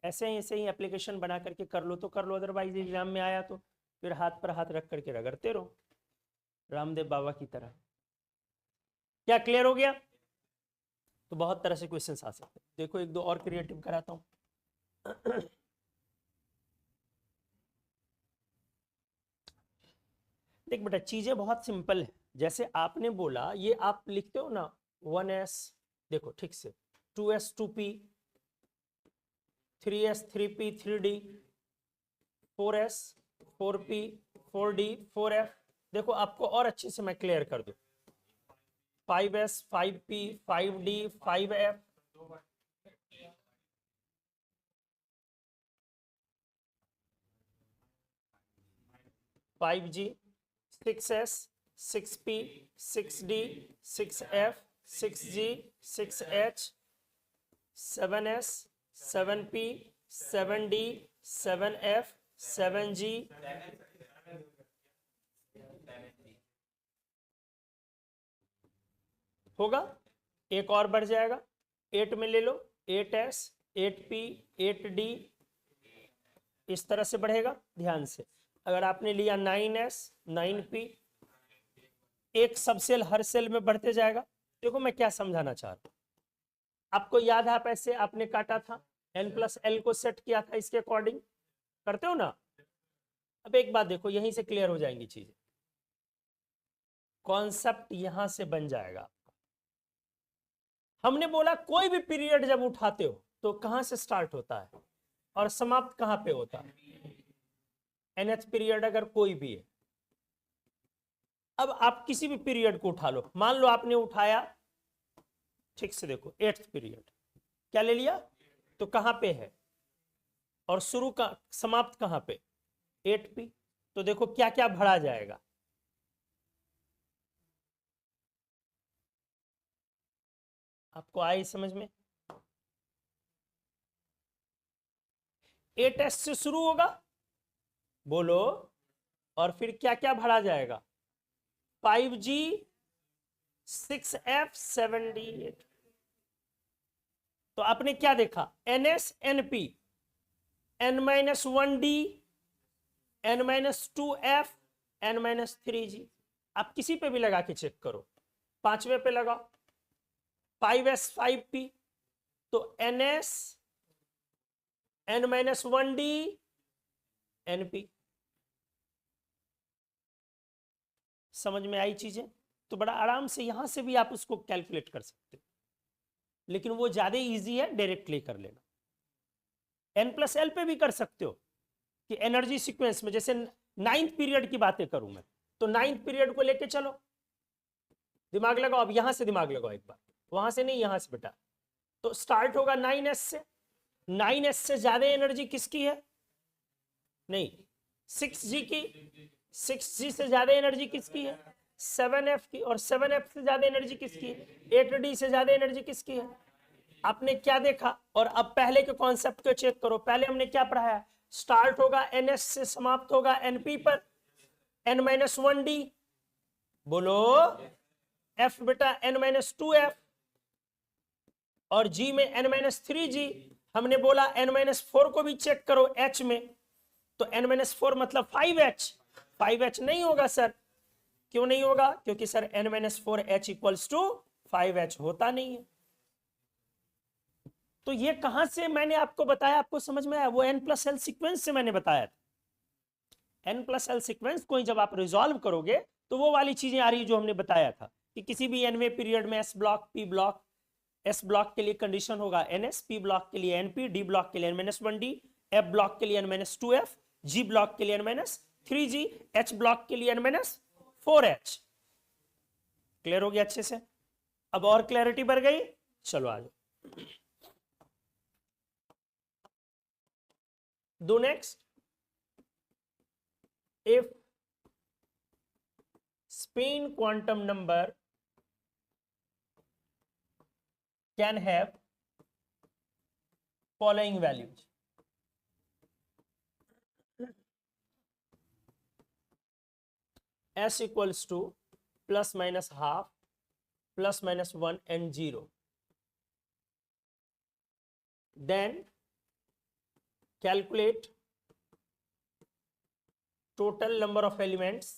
ऐसे ही एप्लीकेशन बना करके कर लो तो कर लो, अदरवाइज एग्जाम में आया तो फिर हाथ पर हाथ रख करके रगड़ते रहो, रामदेव बाबा की तरह। क्या क्लियर हो गया? तो बहुत तरह से क्वेश्चंस आ सकते हैं। देखो एक दो और क्रिएटिव कराता हूं। देख बेटा, चीजें बहुत सिंपल है। जैसे आपने बोला, ये आप लिखते हो ना 1s, देखो ठीक से, 2s 2p, 3s 3p 3d, 4s 4p 4d 4f। देखो आपको और अच्छे से मैं क्लियर कर दूं, 5s 5p 5d 5f, 5g 6s 6p 6d 6f 6g 6h 7s 7p 7d 7f 7g, होगा। एक और बढ़ जाएगा, 8 में ले लो, 8s 8p 8d, इस तरह से बढ़ेगा। ध्यान से, अगर आपने लिया 9s 9p, एक सब सेल हर सेल में बढ़ते जाएगा। देखो मैं क्या समझाना चाह रहा हूं, आपको याद है, आप ऐसे आपने काटा था, n+l को सेट किया था, इसके अकॉर्डिंग करते हो ना। अब एक बात देखो, यहीं से क्लियर हो जाएंगी चीजें, कॉन्सेप्ट यहां से बन जाएगा। हमने बोला कोई भी पीरियड जब उठाते हो तो कहां से स्टार्ट होता है और समाप्त कहां पे होता है? nth पीरियड अगर कोई भी है। अब आप किसी भी पीरियड को उठा लो, मान लो आपने उठाया, ठीक से देखो, 8th पीरियड, क्या ले लिया? तो कहां पे है और शुरू का समाप्त कहां पे? 8p। तो देखो क्या क्या भरा जाएगा, आपको आई समझ में? 8s से शुरू होगा, बोलो, और फिर क्या क्या भरा जाएगा? 5g 6f 7d 8। तो आपने क्या देखा? ns np n-1d n-2f n-3g। आप किसी पे भी लगा के चेक करो, पांचवें पे लगाओ, 5s 5p, तो ns n-1d np। समझ में आई चीजें? तो बड़ा आराम से यहां से भी आप उसको कैलकुलेट कर सकते हो, लेकिन वो ज्यादा इजी है, डायरेक्टली कर लेना। n+l पे भी कर सकते हो कि एनर्जी सीक्वेंस में, जैसे 9th पीरियड की बातें करूं मैं, तो 9th पीरियड को लेके चलो, दिमाग लगाओ। अब यहां से दिमाग लगाओ एक बार, वहां से नहीं, यहां से बेटा। तो स्टार्ट होगा 9s से, 9s से ज्यादा एनर्जी किसकी है? नहीं, 6g की। 6g से ज्यादा एनर्जी किसकी है? 7f की। और 7f से ज्यादा एनर्जी किसकी है? 8d से ज्यादा एनर्जी किसकी है? आपने क्या देखा, और अब पहले के कॉन्सेप्ट को चेक करो। पहले हमने क्या पढ़ाया, स्टार्ट होगा NS से, समाप्त होगा NP पर, N-1D, बोलो F बेटा N-2F, और G में N-3G। हमने बोला N-4 को भी चेक करो H में, तो N-4 मतलब 5H। 5H नहीं होगा सर, क्यों नहीं होगा, क्योंकि sir N-4H equals to 5H होता नहीं है। तो ये कहां से मैंने आपको बताया, आपको समझ में आया, वो N+L सीक्वेंस से मैंने बताया था। N+L सीक्वेंस को ही जब आप रिजॉल्व करोगे तो वो वाली चीजें आ रही जो हमने बताया था कि किसी भी nवें पीरियड में S block, P block, S block के लिए कंडीशन होगा NS, P ब्लॉक के लिए NP, D ब्लॉक के लिए N-1D, F ब्लॉक के लिए N-2F, G ब्लॉक के लिए N-3G, H ब्लॉक के लिए N-4H। क्लियर हो गया अच्छे से? अब और क्लैरिटी बढ़ गई, चलो आ जाओ। Do next. If spin quantum number can have following values. S equals to plus minus half, plus minus 1 and 0. Then calculate total number of elements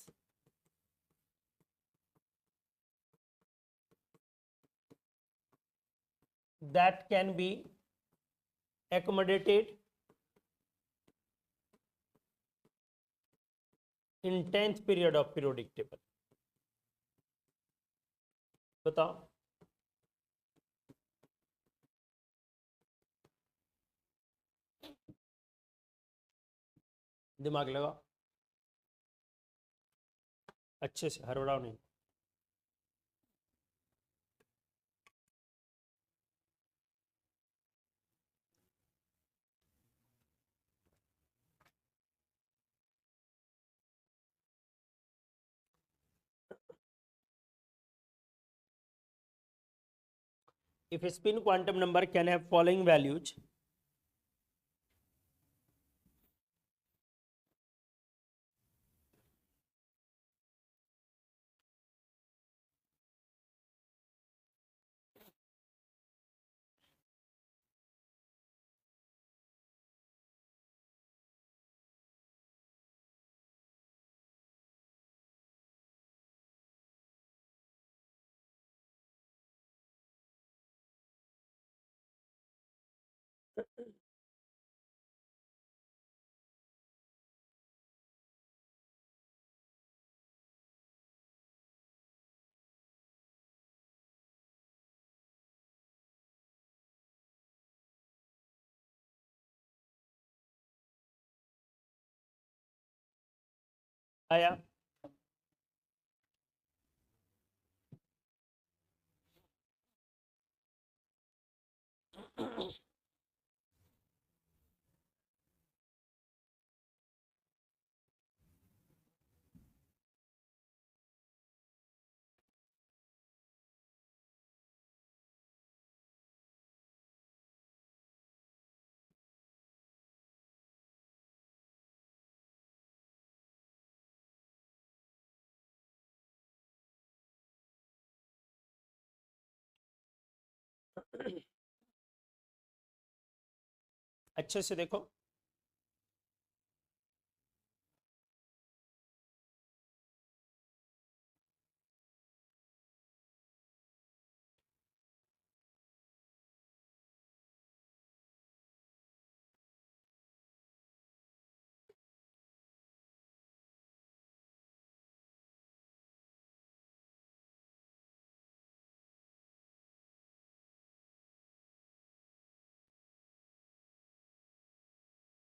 that can be accommodated in 10th period of periodic table. बताओ, दिमाग लगाओ अच्छे से, हड़बड़ाओ नहीं। If a spin quantum number can have following values, आया? अच्छे से देखो,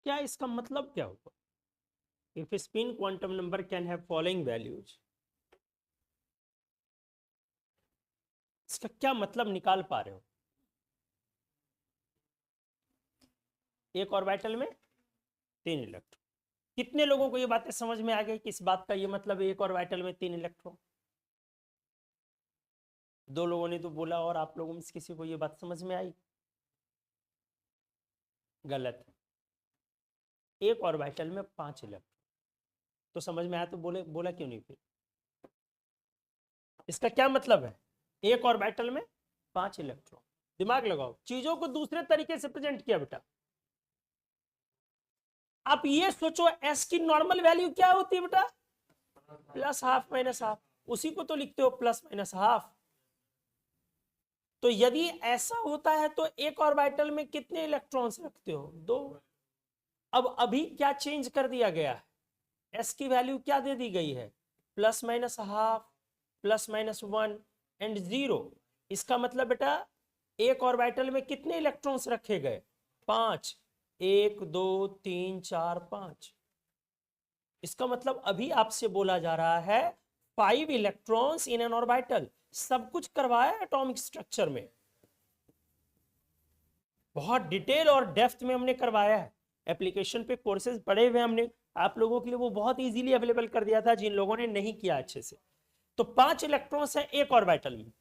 क्या इसका मतलब क्या होगा? If a spin quantum number can have following values, इसका क्या मतलब निकाल पा रहे हो? एक ऑर्बिटल में 3 इलेक्ट्रॉन। कितने लोगों को ये बातें समझ में आ गई कि इस बात का ये मतलब एक ऑर्बिटल में 3 इलेक्ट्रॉन? 2 लोगों ने तो बोला, और आप लोगों में से किसी को ये बात समझ में आई? गलत। एक ऑर्बिटल में 5 इलेक्ट्रॉन। तो समझ में आया तो बोला क्यों नहीं फिर? इसका क्या मतलब है? एक ऑर्बिटल में 5 इलेक्ट्रॉन। दिमाग लगाओ, चीजों को दूसरे तरीके से प्रेजेंट किया बेटा। आप ये सोचो एस की नॉर्मल वैल्यू क्या होती है बेटा? Plus half minus half. उसी को तो लिखते हो प्लस माइनस हाफ। तो यदि ऐसा होता है तो एक ऑर्बिटल में कितने इलेक्ट्रॉन्स रखते हो? 2। अब अभी क्या चेंज कर दिया गया है? एस की वैल्यू क्या दे दी गई है? Plus minus half, plus minus 1 and 0। इसका मतलब बेटा एक ऑर्बिटल में कितने इलेक्ट्रॉन्स रखे गए? 5। 1 2 3 4 5। इसका मतलब अभी आपसे बोला जा रहा है 5 इलेक्ट्रॉन्स इन एन ऑर्बिटल। सब कुछ करवाया एटॉमिक स्ट्रक्चर में, बहुत डिटेल और डेप्थ में हमने करवाया है। एप्लीकेशन पे कोर्सेज पढ़े हुए हमने, आप लोगों के लिए वो बहुत इजीली अवेलेबल कर दिया था जिन लोगों ने नहीं किया अच्छे से। तो 5 इलेक्ट्रॉन्स है एक ऑर्बिटल में।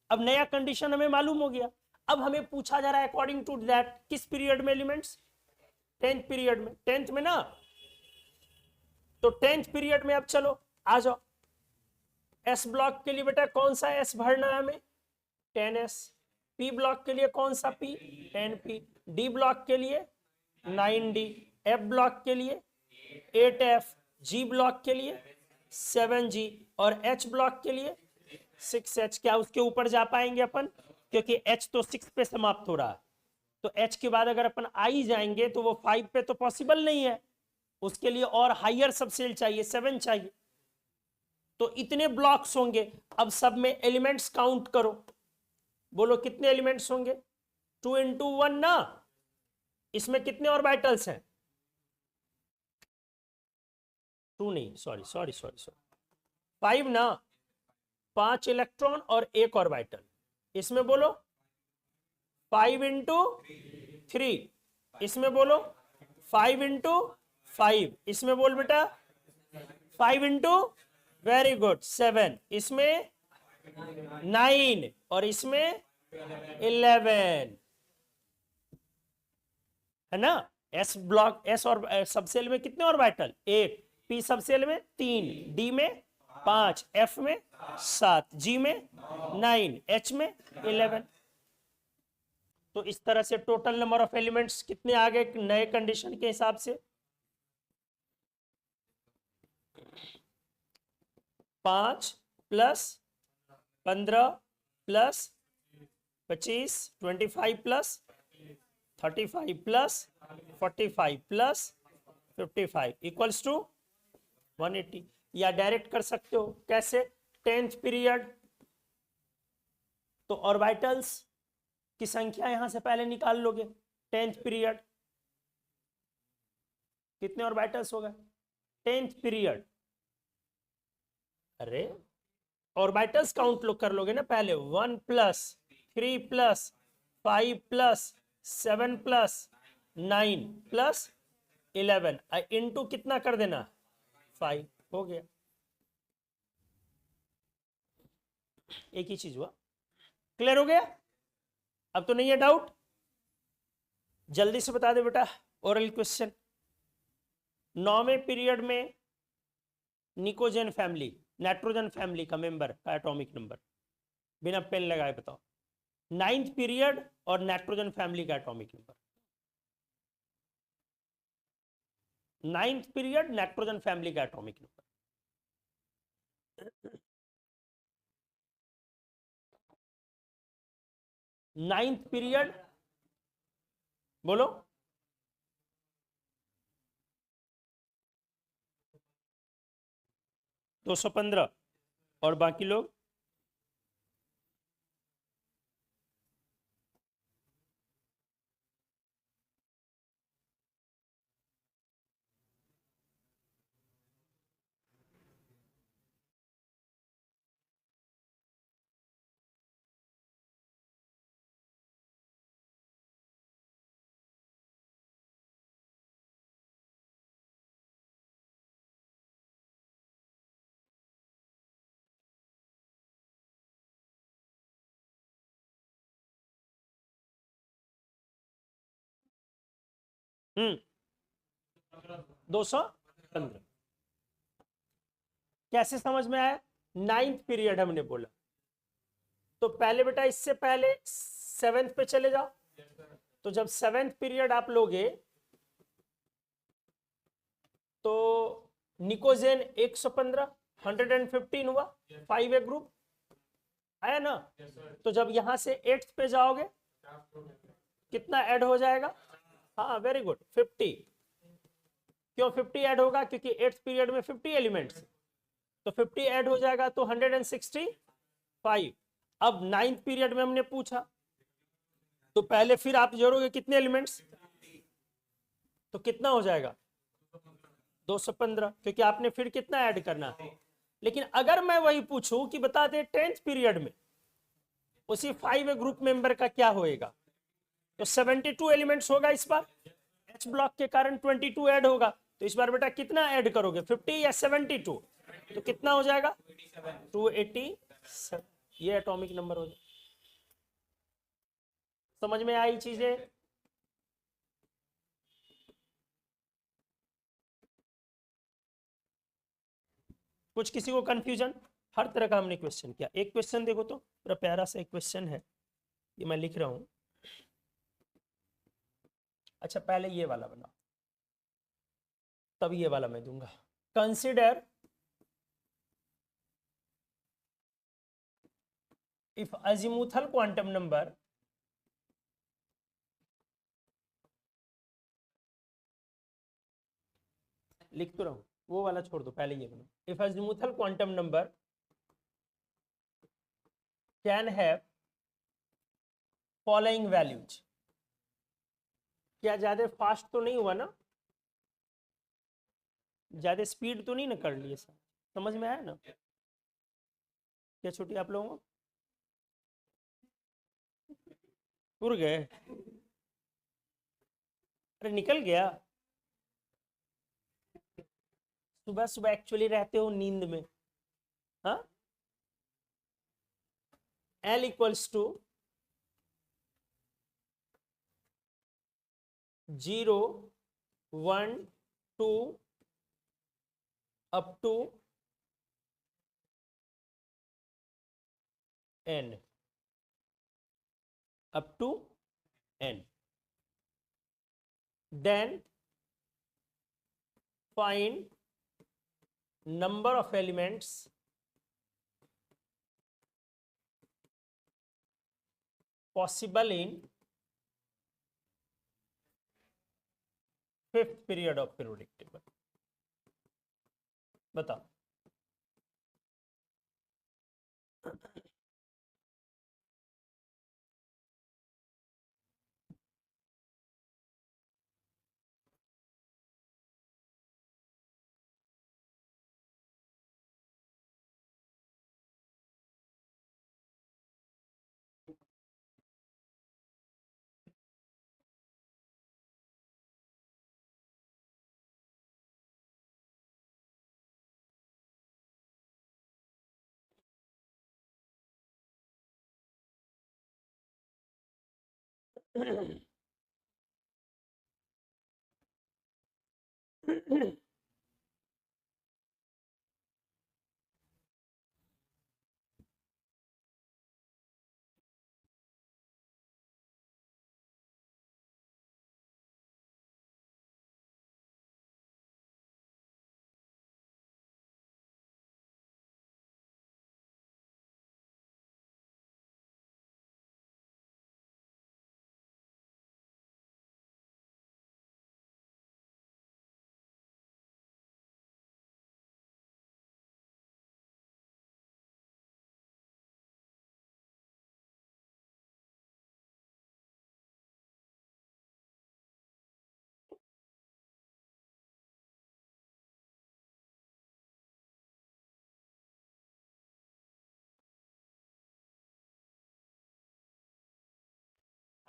अब नया कंडीशन हमें मालूम हो गया। अब हमें पूछा जा रहा है अकॉर्डिंग टू दैट किस पीरियड में एलिमेंट्स? 10th पीरियड में। 10th में ना, तो 10th पीरियड में अब चलो आ जाओ। एस ब्लॉक के लिए बेटा कौन सा एस भरना है हमें? 10s। पी ब्लॉक के लिए कौन सा पी? 10p। डी ब्लॉक के लिए 9d। एफ ब्लॉक के लिए 8f। जी ब्लॉक के लिए 7g। और एच ब्लॉक के लिए 6h। क्या उसके ऊपर जा पाएंगे अपन? क्योंकि h तो 6 पे समाप्त हो रहा है। तो h के बाद अगर अपन आई जाएंगे तो वो 5 पे तो पॉसिबल नहीं है। उसके लिए और हायर सबसेल चाहिए, 7 चाहिए। तो इतने ब्लॉक्स होंगे। अब सब में एलिमेंट्स काउंट करो, बोलो कितने एलिमेंट्स होंगे? 2 into 1 ना। इसमें कितने ऑर्बिटल्स हैं? 2 नहीं, सॉरी सॉरी सॉरी सॉरी, 5 ना। 5 इलेक्ट्रॉन और एक ऑर्बिटल। इसमें बोलो 5 into 3। इसमें बोलो 5 into 5। इसमें बोल बेटा 5 into, वेरी गुड, 7। इसमें 9 और इसमें 11 है ना। एस ब्लॉक, एस और सबसेल में कितने ऑर्बिटल? एक। पी सबसेल में 3, डी में 5, एफ में 7, जी में 9, एच में 11। तो इस तरह से टोटल नंबर ऑफ एलिमेंट्स कितने आ गए नए कंडीशन के हिसाब से? 5 plus 15 plus 25, 25 plus 35 plus 45 plus 55 equals to 180। या डायरेक्ट कर सकते हो, कैसे? 10th पीरियड, तो ऑर्बिटल्स की संख्या यहां से पहले निकाल लोगे। 10th पीरियड कितने ऑर्बिटल्स होगा? 10th पीरियड, अरे ऑर्बिटल्स काउंट लो कर लोगे ना पहले। 1 plus 3 plus 5 plus 7 plus 9 plus 11 into कितना कर देना? 5। हो गया, एक ही चीज हुआ। क्लियर हो गया? अब तो नहीं है डाउट? जल्दी से बता दे बेटा, ओरल क्वेश्चन। 9वें पीरियड में निकोजन फैमिली, नाइट्रोजन फैमिली का मेंबर का एटॉमिक नंबर, बिना पेन लगाए बताओ। 9th पीरियड और नाइट्रोजन फैमिली का atomic number. 9th period nitrogen family का एटॉमिक नंबर। 9th पीरियड बोलो। 215। और बाकी लोग 215। कैसे समझ में आया? नाइन्थ पीरियड हमने बोला, तो पहले बेटा इससे पहले सेवेंथ पे चले जाओ। तो जब सेवेंथ पीरियड आप लोगे तो निकोजेन 115 115 हुआ, 5A ग्रुप आया ना। तो जब यहां से एट्थ पे जाओगे कितना ऐड हो जाएगा? हाँ वेरी गुड, 50। क्यों 50 ऐड होगा? क्योंकि एट्थ पीरियड में 50 एलिमेंट्स, तो 50 ऐड हो जाएगा तो 165। अब नाइन्थ पीरियड में हमने पूछा, तो पहले फिर आप जोड़ोगे कितने एलिमेंट्स, तो कितना हो जाएगा? 215, क्योंकि आपने फिर कितना ऐड करना है। लेकिन अगर मैं वही पूछूं कि बता दे टेंथ पीरियड में उसी 5 ग्रुप मेंबर का क्या होएगा, तो 72 एलिमेंट्स होगा इस बार, एच ब्लॉक के कारण 22 ऐड होगा। तो इस बार बेटा कितना ऐड करोगे, 50 या 72? तो कितना हो जाएगा? 287। ये एटॉमिक नंबर हो जाएगा। समझ में आई चीजें? कुछ किसी को कंफ्यूजन? हर तरह का हमने क्वेश्चन किया। एक क्वेश्चन देखो तो, पूरा प्यारा सा एक क्वेश्चन है, ये मैं लिख रहा हूं। अच्छा पहले ये वाला बना, तब ये वाला मैं दूंगा। Consider if azimuthal quantum number लिख तो रहा हूं, वो वाला छोड़ दो, पहले ये बना। If azimuthal quantum number can have following values. क्या ज्यादा फास्ट तो नहीं हुआ ना? ज्यादा स्पीड तो नहीं ना कर लिए सर? समझ में आया ना? क्या छुट्टी आप लोगों को? उड़ गए? अरे निकल गया। सुबह सुबह एक्चुअली रहते हो नींद में। हाँ, L equals to 0 1 2 up to n, up to n. Then find number of elements possible in fifth period of periodic table. बताओ।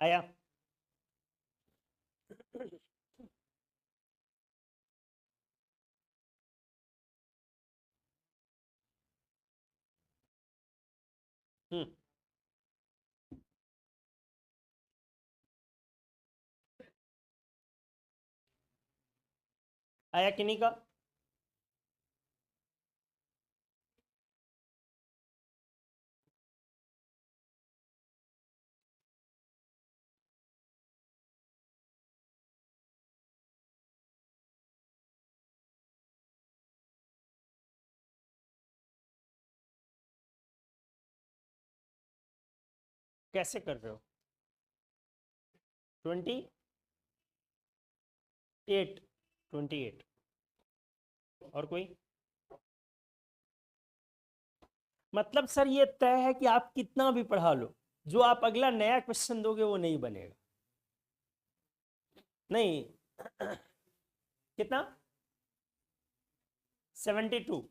आया? हम्म, आया कि नहीं का? कैसे कर रहे हो? 28, 28 और कोई? मतलब सर ये तय है कि आप कितना भी पढ़ा लो, जो आप अगला नया क्वेश्चन दोगे वो नहीं बनेगा। नहीं कितना? 72।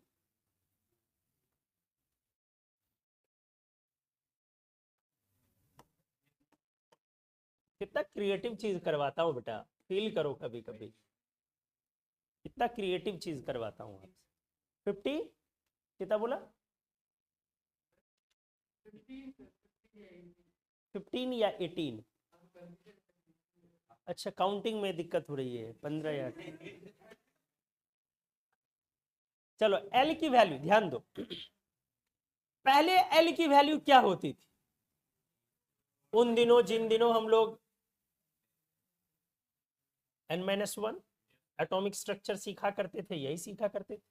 कितना क्रिएटिव चीज करवाता हूँ बेटा, फील करो कभी कभी, कितना क्रिएटिव चीज करवाता हूँ आपसे। 50 कितना बोला? 15 या 18? अच्छा काउंटिंग में दिक्कत हो रही है, 15 या 18। चलो एल की वैल्यू ध्यान दो, पहले एल की वैल्यू क्या होती थी उन दिनों जिन दिनों हम लोग n-1 एटॉमिक स्ट्रक्चर सीखा करते थे, यही सीखा करते थे।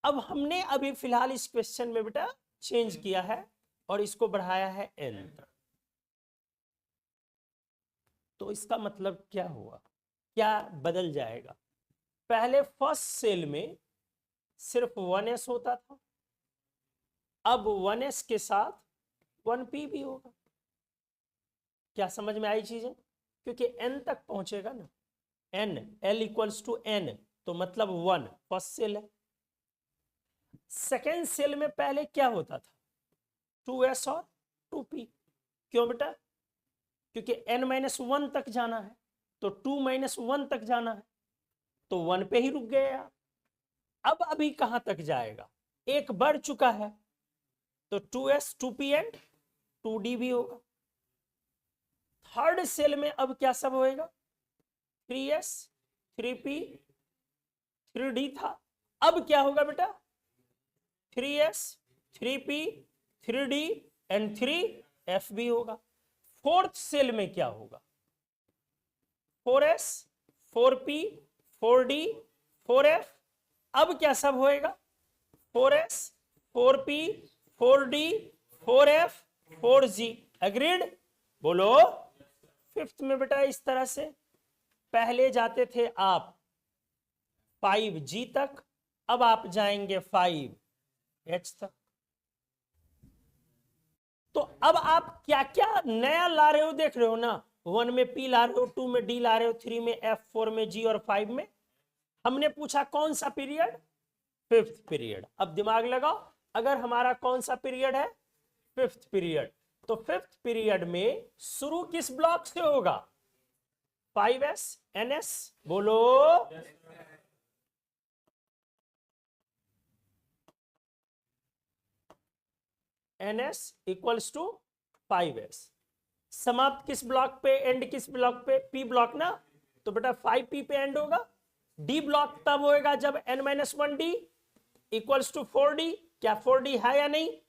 अब हमने अभी फिलहाल इस क्वेश्चन में बेटा चेंज किया है और इसको बढ़ाया है n। तो इसका मतलब क्या हुआ, क्या बदल जाएगा? पहले फर्स्ट सेल में सिर्फ 1s होता था, अब 1s के साथ 1p भी होगा। क्या समझ में आई चीजें? क्योंकि n तक पहुंचेगा ना, n l equals to n, तो मतलब 1 फर्स्ट सेल है। सेकेंड सेल में पहले क्या होता था? 2s और 2p। क्यों बेटा? क्योंकि n-1 तक जाना है, तो 2-1 तक जाना है, तो 1 पे ही रुक गया। अब अभी कहां तक जाएगा? एक बढ़ चुका है, तो 2s 2p एंड 2d भी होगा। थर्ड सेल में अब क्या सब होएगा? 3s 3p 3d था, अब क्या होगा बेटा? 3s 3p 3d and 3f भी होगा। फोर्थ सेल में क्या होगा? 4s 4p 4d 4f, अब क्या सब होएगा? 4s 4p 4d 4f 4g। Agreed? बोलो। फिफ्थ में बेटा इस तरह से पहले जाते थे आप 5g तक, अब आप जाएंगे 5h तक। तो अब आप क्या क्या नया ला रहे हो देख रहे हो ना, 1 में p ला रहे हो, 2 में d ला रहे हो, 3 में f, 4 में g और 5 में हमने पूछा कौन सा पीरियड? Fifth period. अब दिमाग लगाओ, अगर हमारा कौन सा पीरियड है? फिफ्थ पीरियड, तो फिफ्थ पीरियड में शुरू किस ब्लॉक से होगा? 5s ns, बोलो। ns equals to 5s। समाप्त किस ब्लॉक पे, एंड किस ब्लॉक पे? p ब्लॉक ना, तो बेटा 5p पे एंड होगा। d ब्लॉक तब होएगा जब n-1d इक्वल्स टू 4d। क्या 4d है या नहीं?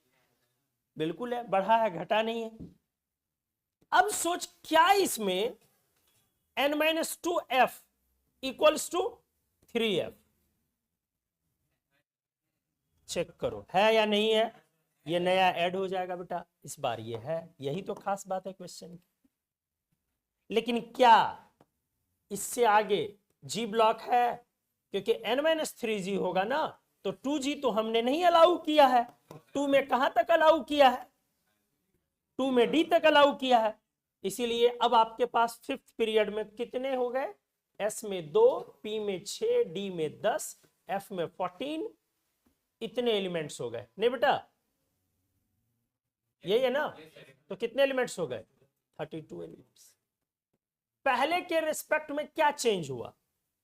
बिल्कुल है, बढ़ा है, घटा नहीं है। अब सोच क्या इसमें n-2f equals to 3f, check करो है या नहीं है। ये नया ऐड हो जाएगा बेटा, इस बार ये है, यही तो खास बात है क्वेश्चन की। लेकिन क्या इससे आगे g ब्लॉक है? क्योंकि n-3g होगा ना, तो 2g तो हमने नहीं अलाउ किया है। 2 में कहां तक अलाउ किया है? 2 में d तक अलाउ किया है। इसीलिए अब आपके पास फिफ्थ पीरियड में कितने हो गए? s में 2, p में 6, d में 10, f में 14, इतने एलिमेंट्स हो गए। नहीं बेटा, यही है ना? तो कितने एलिमेंट्स हो गए? 32 एलिमेंट्स। पहले के रिस्पेक्ट में क्या चेंज हुआ?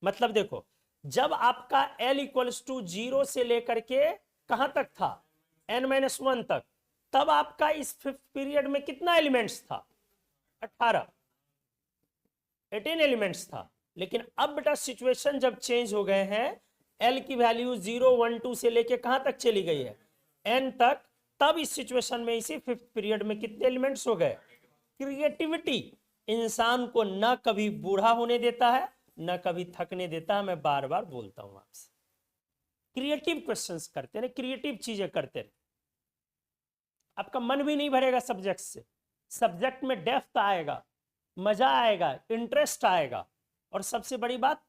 मतलब देखो, जब आपका l इक्वल्स टू 0 से लेकर के कहां तक था? n-1 तक, तब आपका इस फिफ्थ पीरियड में कितना एलिमेंट्स था? 18 एलिमेंट्स था। लेकिन अब बेटा सिचुएशन जब चेंज हो गए हैं, एल की वैल्यू 0 1 2 से लेके कहां तक चली गई है, एन तक, तब इस सिचुएशन में इसी फिफ्थ पीरियड में कितने एलिमेंट्स हो गए, क्रिएटिविटी इंसान को न कभी बूढ़ा होने देता है न कभी थकने देता है। मैं बार बार बोलता हूं आपसे, क्रिएटिव क्वेश्चंस करते रहे, क्रिएटिव चीजें करते रहे, आपका मन भी नहीं भरेगा सब्जेक्ट से, सब्जेक्ट में डेप्थ आएगा, मजा आएगा, इंटरेस्ट आएगा, और सबसे बड़ी बात,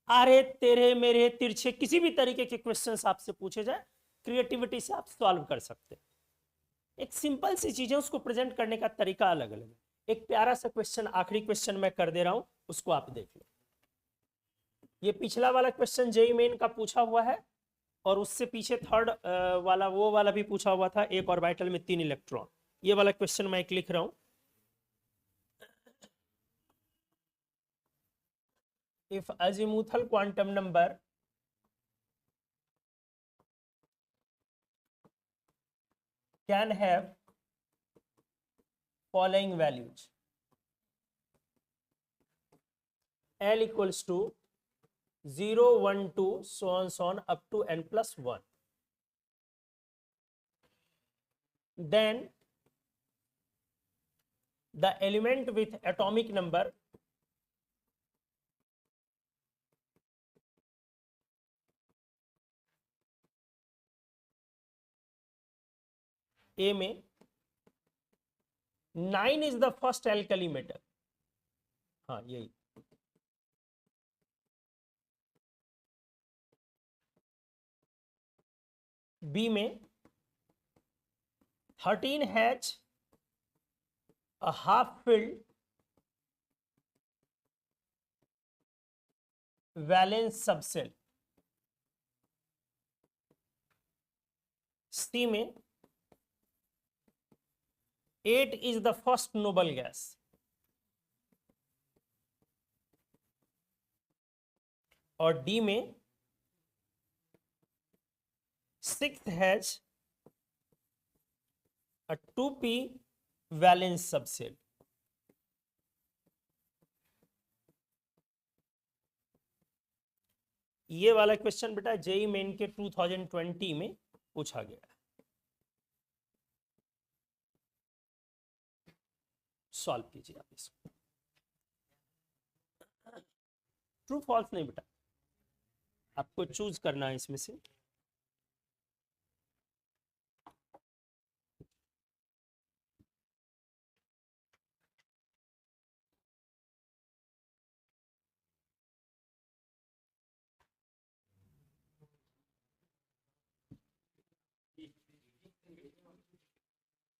आरे तेरे मेरे तिरछे किसी भी तरीके के क्वेश्चंस आपसे पूछे जाए, क्रिएटिविटी से आप सॉल्व कर सकते हैं। एक सिंपल सी चीजें उसको प्रेजेंट करने का तरीका अलग अलग है। एक प्यारा सा क्वेश्चन, आखिरी क्वेश्चन मैं कर दे रहा हूं, उसको आप देख लो। ये पिछला वाला क्वेश्चन जेईई मेन का पूछा हुआ है, और उससे पीछे थर्ड वाला वो वाला भी पूछा हुआ था, एक ऑर्बिटल में 3 इलेक्ट्रॉन। ये वाला क्वेश्चन मैं एक लिख रहा हूं। If azimuthal quantum number can have following values, L equals to 0 1 2 so on up to n plus 1, then the element with atomic number A में 9 is the first alkali metal, हाँ यही, B में 13 has a half filled valence subcell, C में 8 is the first noble gas, और D में 6 has a 2p valence subcell। ये वाला question बेटा जेईई मेन के 2020 में पूछा गया है, सॉल्व कीजिए आप इसको। ट्रू फॉल्स नहीं बेटा, आपको चूज करना है इसमें से।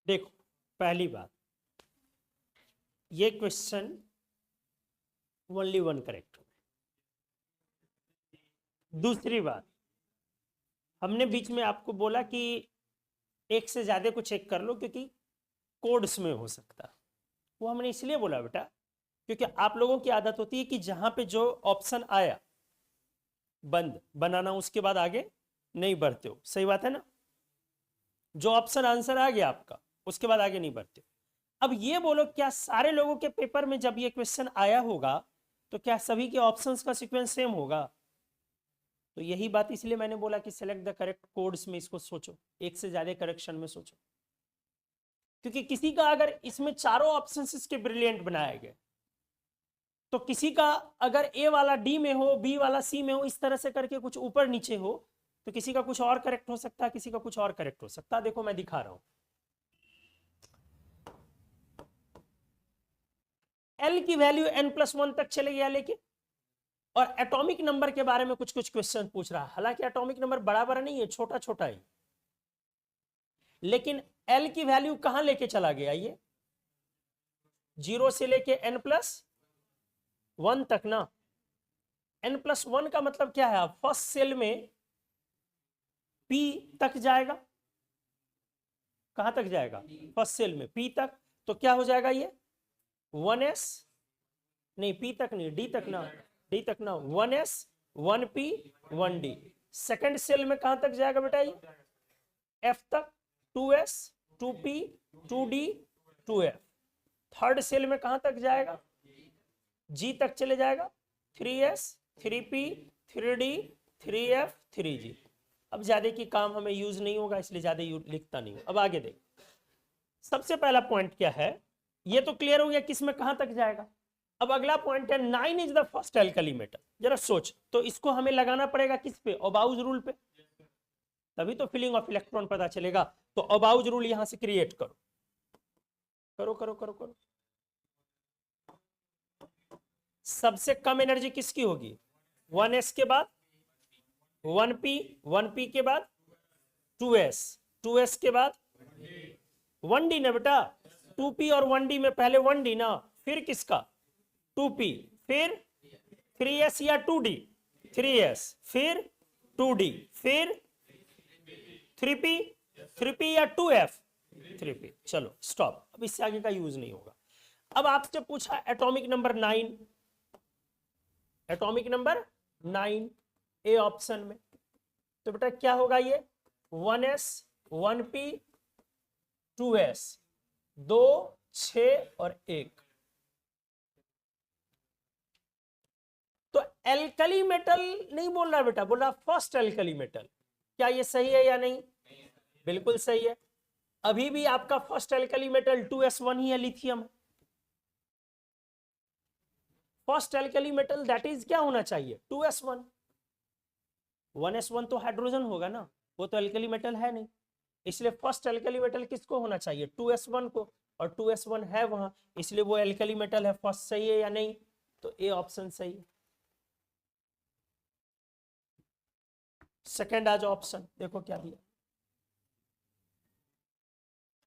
देखो पहली बात, ये क्वेश्चन ओनली 1 करेक्ट। दूसरी बात, हमने बीच में आपको बोला कि एक से ज्यादा को चेक कर लो क्योंकि कोड्स में हो सकता है, वो हमने इसलिए बोला बेटा क्योंकि आप लोगों की आदत होती है कि जहां पे जो ऑप्शन आया बंद बनाना, उसके बाद आगे नहीं बढ़ते हो, सही बात है ना। जो ऑप्शन आंसर आ गया आपका, उसके बाद आगे नहीं बढ़ते हो। अब ये बोलो, क्या सारे लोगों के पेपर में जब ये क्वेश्चन आया होगा तो क्या सभी के ऑप्शंस का सीक्वेंस सेम होगा? तो यही बात इसलिए मैंने बोला कि सेलेक्ट द करेक्ट कोड्स में इसको सोचो, एक से ज्यादा करेक्शन में सोचो, क्योंकि किसी का अगर इसमें चारों ऑप्शंस इसके ब्रिलियंट बनाए गए तो किसी का अगर ए वाला डी में हो, बी वाला सी में हो, इस तरह से करके कुछ ऊपर नीचे हो, तो किसी का कुछ और करेक्ट हो सकता है, किसी का कुछ और करेक्ट हो सकता है। देखो मैं दिखा रहा हूं, एल की वैल्यू n+1 तक चले गया लेके, और एटॉमिक नंबर के बारे में कुछ कुछ क्वेश्चन पूछ रहा है। हालांकि एटॉमिक नंबर बड़ा बड़ा नहीं है, छोटा छोटा ही, लेकिन एल की वैल्यू कहां लेके चला गया, ये 0 से लेके n+1 तक ना। n+1 का मतलब क्या है, आप फर्स्ट सेल में p तक जाएगा, कहां तक जाएगा, फर्स्ट सेल में p तक, तो क्या हो जाएगा ये 1s, नहीं p तक नहीं, d तक ना, d तक ना, 1s 1p 1d। Second cell में कहां तक जाएगा बेटा, ये f तक, 2s 2p 2d 2f। Third cell में कहां तक जाएगा, g तक चले जाएगा, 3s 3p 3d 3f 3g। अब ज्यादा की काम हमें यूज नहीं होगा इसलिए ज्यादा लिखता नहीं हूं। अब आगे देख, सबसे पहला पॉइंट क्या है, ये तो क्लियर हो गया किसमें कहां तक जाएगा। अब अगला पॉइंट है 9 is the first alkali metal. जरा सोच, तो इसको हमें लगाना पड़ेगा किस पे, ओबाउज रूल पे, तभी तो फिलिंग ऑफ इलेक्ट्रॉन पता चलेगा। तो ओबाउज रूल यहां से क्रिएट करो करो करो करो करो। सबसे कम एनर्जी किसकी होगी, 1s के बाद 1p, 1p के बाद 2s, 2s के बाद 1d ना बेटा, 2p और 1d में पहले 1d ना, फिर किसका 2p, फिर 3s या 2d, 3s, फिर 2d, फिर 3p, 3p या 2f, 3p। चलो स्टॉप, अब इससे आगे का यूज नहीं होगा। अब आपसे पूछा atomic number 9, atomic number 9 A option में, तो बेटा क्या होगा ये 1s 1p 2s 2 6 और 1। तो एल्कली मेटल नहीं बोल रहा बेटा, बोल रहा फर्स्ट एल्कली मेटल। क्या ये सही है या नहीं, बिल्कुल सही है। अभी भी आपका फर्स्ट एल्कली मेटल 2s1 ही है, lithium. First alkali metal that is क्या होना चाहिए 2s1, 1s1 तो हाइड्रोजन होगा ना, वो तो एल्कली मेटल है नहीं, इसलिए फर्स्ट एल्कली मेटल किसको होना चाहिए 2s1 को, और 2s1 है वहां, इसलिए वो एल्कली मेटल है। फर्स्ट सही है या नहीं, तो ए ऑप्शन सही है। सेकंड आज ऑप्शन देखो क्या दिया,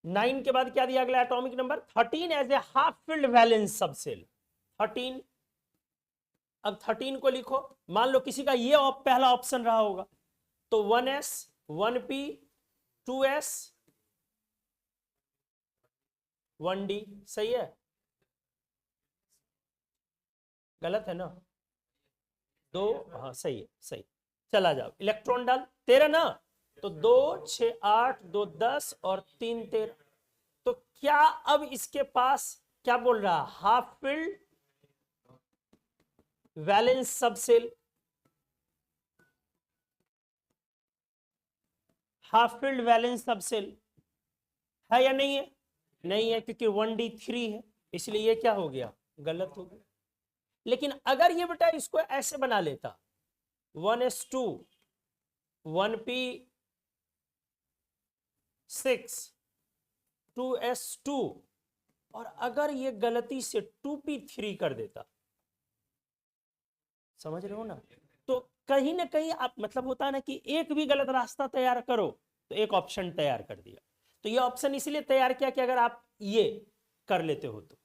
9 के बाद क्या दिया अगला atomic number 13 as a half filled valence subshell 13। अब 13 को लिखो, मान लो किसी का ये पहला ऑप्शन रहा होगा, तो 1s 1p 2s 1d सही है, गलत है ना, दो, हाँ सही है सही। चला जाओ इलेक्ट्रॉन डाल, 13 ना, तो 2 6 8 2 10 और 3 13। तो क्या अब इसके पास क्या बोल रहा, half filled valence subshell, half field valence subshell है या नहीं है, नहीं है क्योंकि 1d3 है, इसलिए ये क्या हो गया, गलत हो गया। लेकिन अगर ये बेटा इसको ऐसे बना लेता 1s2 1p 6 2s2, और अगर ये गलती से 2p3 कर देता, समझ रहे हो ना, तो कहीं ना कहीं आप मतलब होता है ना कि एक भी गलत रास्ता तैयार करो तो एक ऑप्शन तैयार कर दिया। तो ये ऑप्शन इसलिए तैयार किया कि अगर आप ये कर लेते हो तो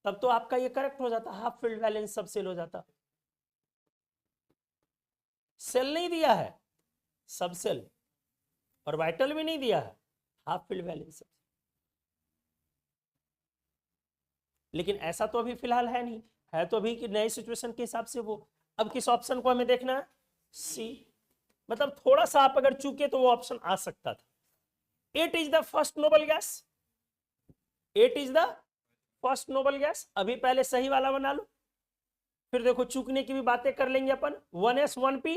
तब तो आपका ये करेक्ट हो जाता, हाफ फील्ड वैलेंस सब सेल हो जाता। सेल नहीं दिया है, सब सेल, और वाइटल भी नहीं दिया है, हाफ फील्ड वैलेंस। लेकिन ऐसा तो अभी फिलहाल है नहीं, है तो अभी कि नए सिचुएशन के हिसाब से वो। अब किस ऑप्शन को हमें देखना है, सी, मतलब थोड़ा सा आप अगर चूके तो वो ऑप्शन आ सकता था। 8 is the first noble gas, 8 is the first noble gas. अभी पहले सही वाला बना लो, फिर देखो चूकने की भी बातें कर लेंगे अपन। 1s 1p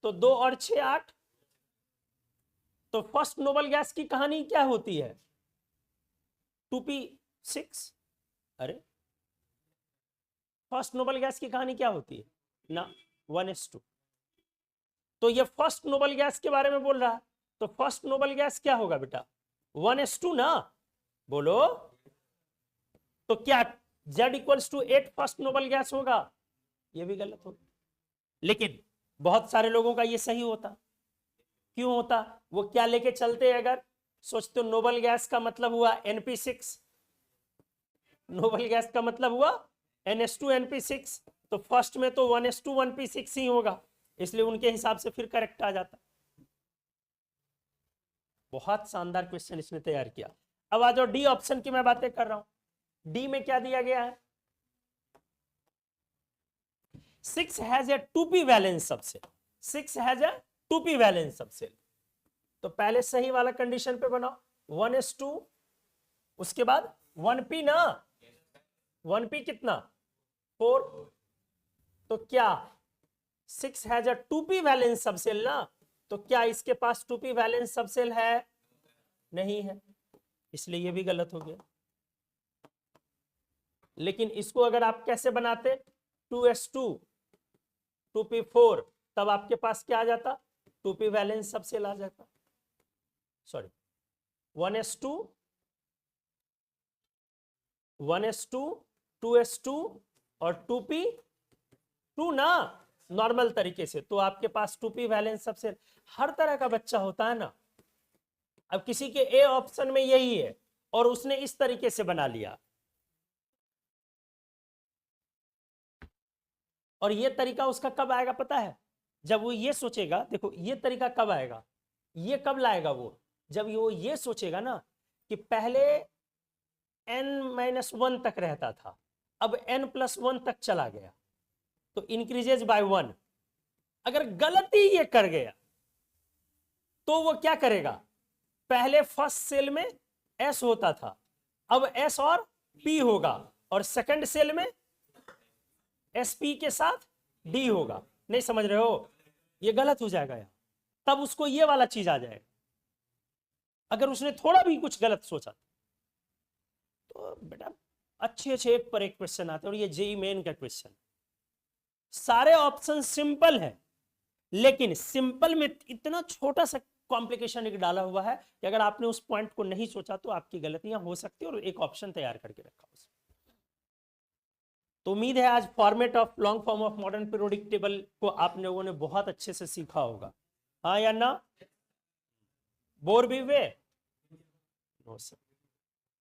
तो 2 और 6 8। तो फर्स्ट नोबल गैस की कहानी क्या होती है 2p6, अरे फर्स्ट नोबल गैस की कहानी क्या होती है ना 1s2। तो ये फर्स्ट नोबल गैस के बारे में बोल रहा है, तो फर्स्ट नोबल गैस क्या होगा बेटा 1s2 ना, बोलो। तो क्या Z equals to 8 first noble gas होगा, ये भी गलत होगा। लेकिन बहुत सारे लोगों का ये सही होता, क्यों होता, वो क्या लेके चलते हैं, अगर सोचते हो नोबल गैस का मतलब हुआ NP6, नोबल गैस का मतलब हुआ NH2 NP6, तो फर्स्ट में तो 1s2 1p6 ही होगा, इसलिए उनके हिसाब से फिर करेक्ट आ जाता। बहुत शानदार क्वेश्चन इसने तैयार किया। अब आ जाओ डी ऑप्शन की मैं बातें कर रहा हूं। डी में क्या दिया गया है, 6 has a 2p valence subshell, 6 has a 2p valence subshell. तो पहले सही वाला कंडीशन पे बनाओ, 1s2 उसके बाद 1p ना, 1p कितना 4, तो क्या 6 has a 2p valence subshell ना, तो क्या इसके पास 2p वैलेंस सबसेल है? नहीं है, इसलिए ये भी गलत हो गया। लेकिन इसको अगर आप कैसे बनाते, 2s2 2p4, तब आपके पास क्या आ जाता, 2p वैलेंस सबसेल आ जाता। सॉरी, 1s2 1s2 2s2 और 2p2 ना, नॉर्मल तरीके से तो आपके पास 2p वैलेंस सबसेल। हर तरह का बच्चा होता है ना। अब किसी के ए ऑप्शन में यही है और उसने इस तरीके से बना लिया, और ये तरीका उसका कब आएगा पता है? जब वो ये सोचेगा, देखो ये तरीका कब आएगा, ये कब लाएगा वो, जब वो ये सोचेगा ना कि पहले n-1 तक रहता था, अब n+1 तक चला गया, तो इंक्रीजेज बाय 1। अगर गलती ये कर गया तो वो क्या करेगा, पहले फर्स्ट सेल में s होता था, अब s और p होगा, और सेकंड सेल में sp के साथ d होगा। नहीं समझ रहे हो, ये गलत हो जाएगा यार, तब उसको ये वाला चीज आ जाएगा। अगर उसने थोड़ा भी कुछ गलत सोचा तो बेटा अच्छे एक पर एक क्वेश्चन आते हैं, और ये जेई मेन का क्वेश्चन। सारे ऑप्शन सिंपल है, लेकिन सिंपल में इतना छोटा सा कॉम्प्लिकेशन एक डाला हुआ है कि अगर आपने उस पॉइंट को नहीं सोचा तो आपकी गलतियां हो सकती है, और एक ऑप्शन तैयार करके रखा उसमें। तो उम्मीद है आज format of long form of modern periodic table को आप लोगों ने बहुत अच्छे से सीखा होगा, हाँ या ना? बोर भी हुए? No sir.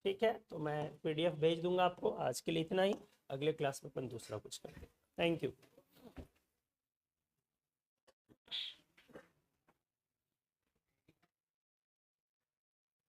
ठीक है, तो मैं PDF भेज दूंगा आपको। आज के लिए इतना ही, अगले क्लास में अपन दूसरा कुछ करते हैं। Thank you.